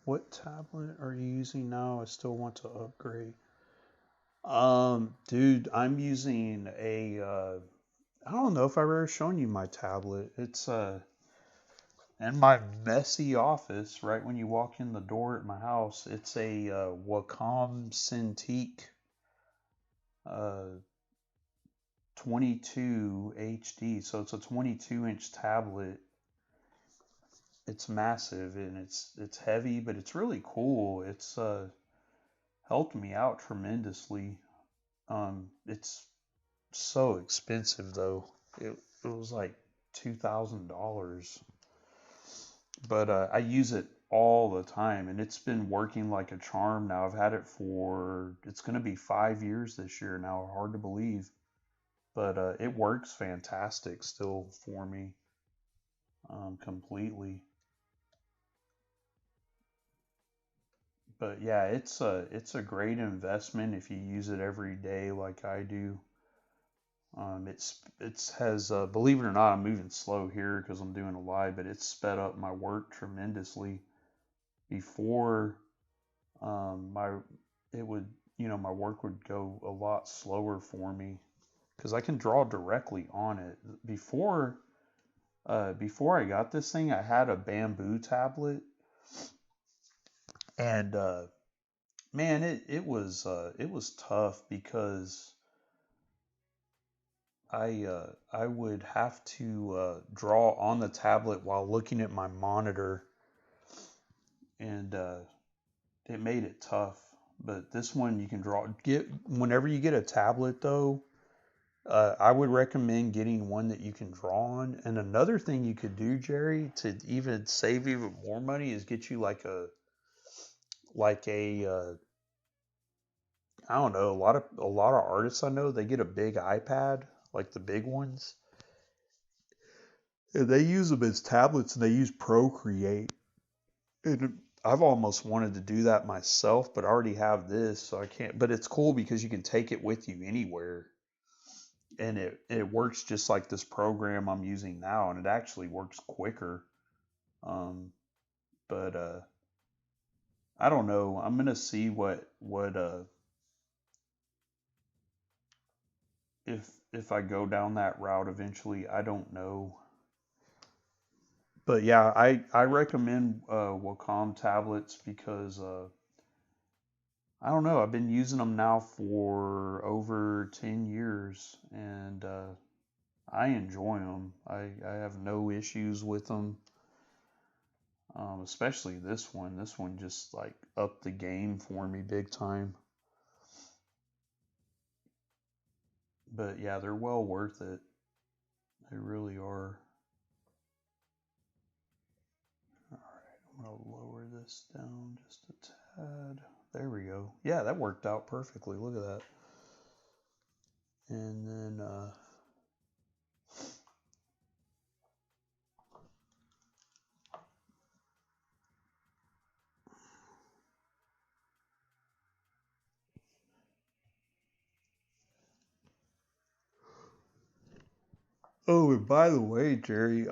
What tablet are you using now? I still want to upgrade. Dude, I'm using a I don't know if I've ever shown you my tablet. It's in my messy office, right when you walk in the door at my house. It's a Wacom Cintiq 22 HD. So it's a 22-inch tablet. It's massive and it's heavy, but it's really cool. It's helped me out tremendously. It's so expensive though. It was like $2,000. But I use it all the time and it's been working like a charm now. I've had it for, it's going to be 5 years this year now. Hard to believe. But it works fantastic still for me completely. But yeah, it's a great investment if you use it every day like I do. It's has believe it or not, I'm moving slow here because I'm doing a live, but it's sped up my work tremendously. Before my it would my work would go a lot slower for me. because I can draw directly on it. Before I got this thing, I had a bamboo tablet, and man, it was tough because I would have to draw on the tablet while looking at my monitor, and it made it tough. But this one you can draw. Get whenever you get a tablet though, I would recommend getting one that you can draw on. And another thing you could do, Jerry, to even save even more money is get you like a I don't know, a lot of artists I know, they get a big iPad, like the big ones. And they use them as tablets and they use Procreate. And I've almost wanted to do that myself, but I already have this, so I can't. But it's cool because you can take it with you anywhere. And it works just like this program I'm using now, and it actually works quicker. Um, but I don't know. I'm gonna see what if I go down that route eventually. I don't know. But yeah, I recommend Wacom tablets because I don't know. I've been using them now for over 10 years, and I enjoy them. I have no issues with them, especially this one. This one just like upped the game for me big time. But yeah, they're well worth it. They really are. All right, I'm going to lower this down just a tad. There we go. Yeah, that worked out perfectly. Look at that. And then oh, and by the way, Jerry,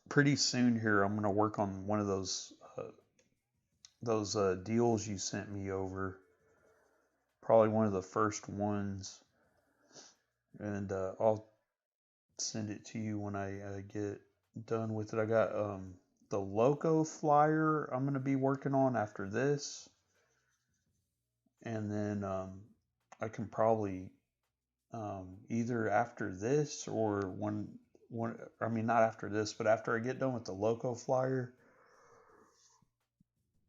pretty soon here I'm gonna work on one of those deals you sent me over. Probably one of the first ones, and I'll send it to you when I get done with it. I got the Loco flyer I'm gonna be working on after this, and then I can probably either after this or one. I mean, not after this, but after I get done with the Loco flyer,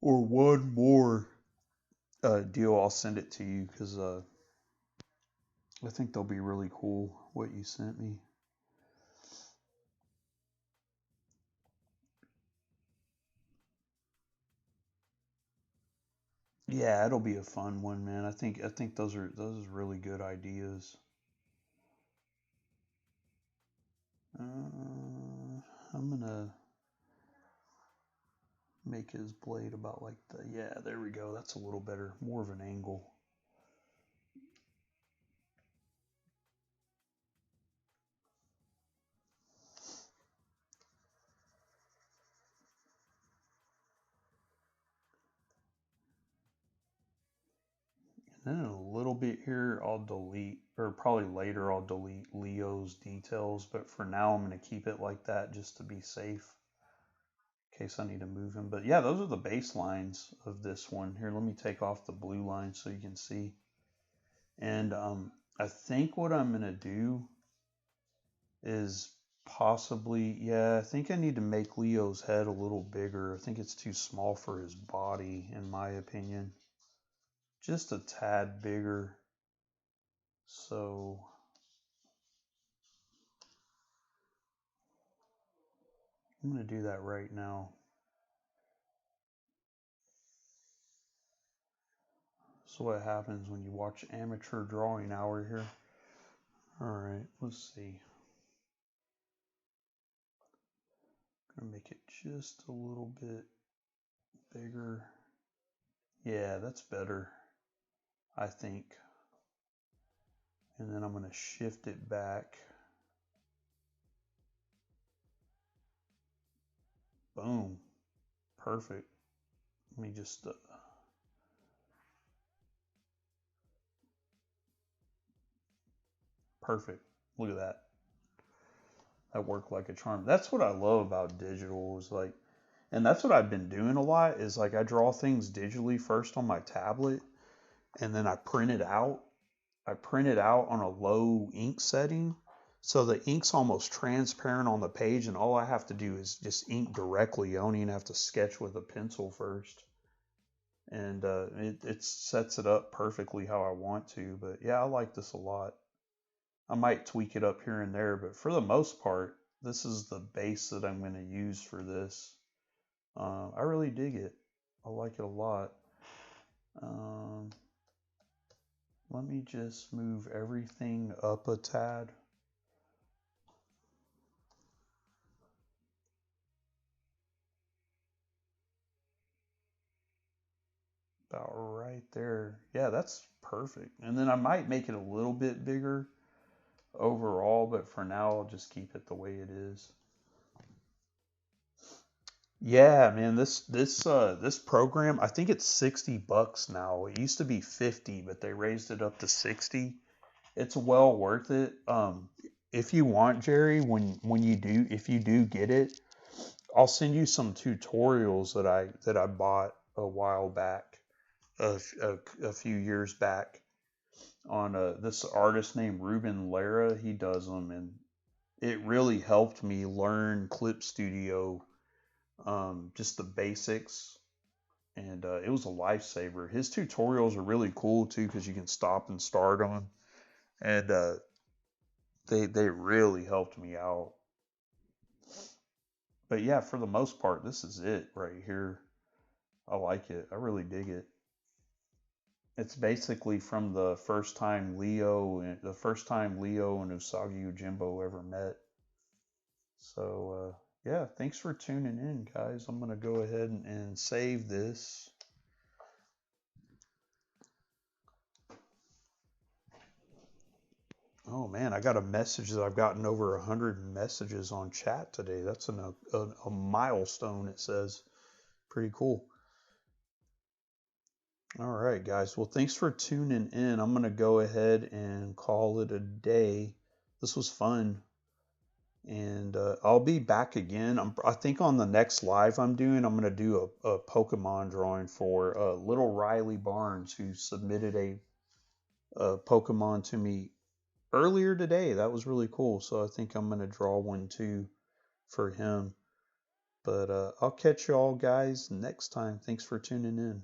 or one more deal, I'll send it to you because I think they'll be really cool what you sent me. Yeah, it'll be a fun one, man. I think those are really good ideas. I'm gonna make his blade about like yeah, there we go. That's a little better, more of an angle. And then in a little bit here, I'll delete, or probably later I'll delete Leo's details, but for now I'm gonna keep it like that just to be safe in case I need to move him. But yeah, those are the baselines of this one. Here, let me take off the blue line so you can see. And I think what I'm gonna do is possibly, yeah, I think I need to make Leo's head a little bigger. I think it's too small for his body, in my opinion. Just a tad bigger. So I'm gonna do that right now. So what happens when you watch amateur drawing hour here? All right, let's see. I'm gonna make it just a little bit bigger. Yeah, that's better, I think. And then I'm gonna shift it back. Boom, perfect. Let me just perfect. Look at that. That worked like a charm. That's what I love about digital is like, and that's what I've been doing a lot is like I draw things digitally first on my tablet and then I print it out. I print it out on a low ink setting. So the ink's almost transparent on the page, and all I have to do is just ink directly. I don't even have to sketch with a pencil first. And it sets it up perfectly how I want to. But yeah, I like this a lot. I might tweak it up here and there, but for the most part, this is the base that I'm going to use for this. I really dig it. I like it a lot. Um, Let me just move everything up a tad. About right there. Yeah, that's perfect. And then I might make it a little bit bigger overall, but for now I'll just keep it the way it is. Yeah, man, this program, I think it's $60 now. It used to be 50, but they raised it up to 60. It's well worth it. If you want, Jerry, if you do get it, I'll send you some tutorials that I bought a while back, a few years back on this artist named Ruben Lara. He does them, and it really helped me learn Clip Studio, just the basics, and it was a lifesaver. His tutorials are really cool too because you can stop and start them, and they really helped me out. But yeah, for the most part, this is it right here. I like it. I really dig it. It's basically from the first time Leo and Usagi Yojimbo ever met. So yeah, thanks for tuning in, guys. I'm gonna go ahead and save this. Oh man, I got a message that I've gotten over 100 messages on chat today. That's a milestone. It says, pretty cool. All right, guys. Well, thanks for tuning in. I'm gonna go ahead and call it a day. This was fun. And I'll be back again. I think on the next live I'm doing, I'm going to do a Pokemon drawing for little Riley Barnes, who submitted a Pokemon to me earlier today. That was really cool. So I think I'm going to draw one too for him. But I'll catch you all guys next time. Thanks for tuning in.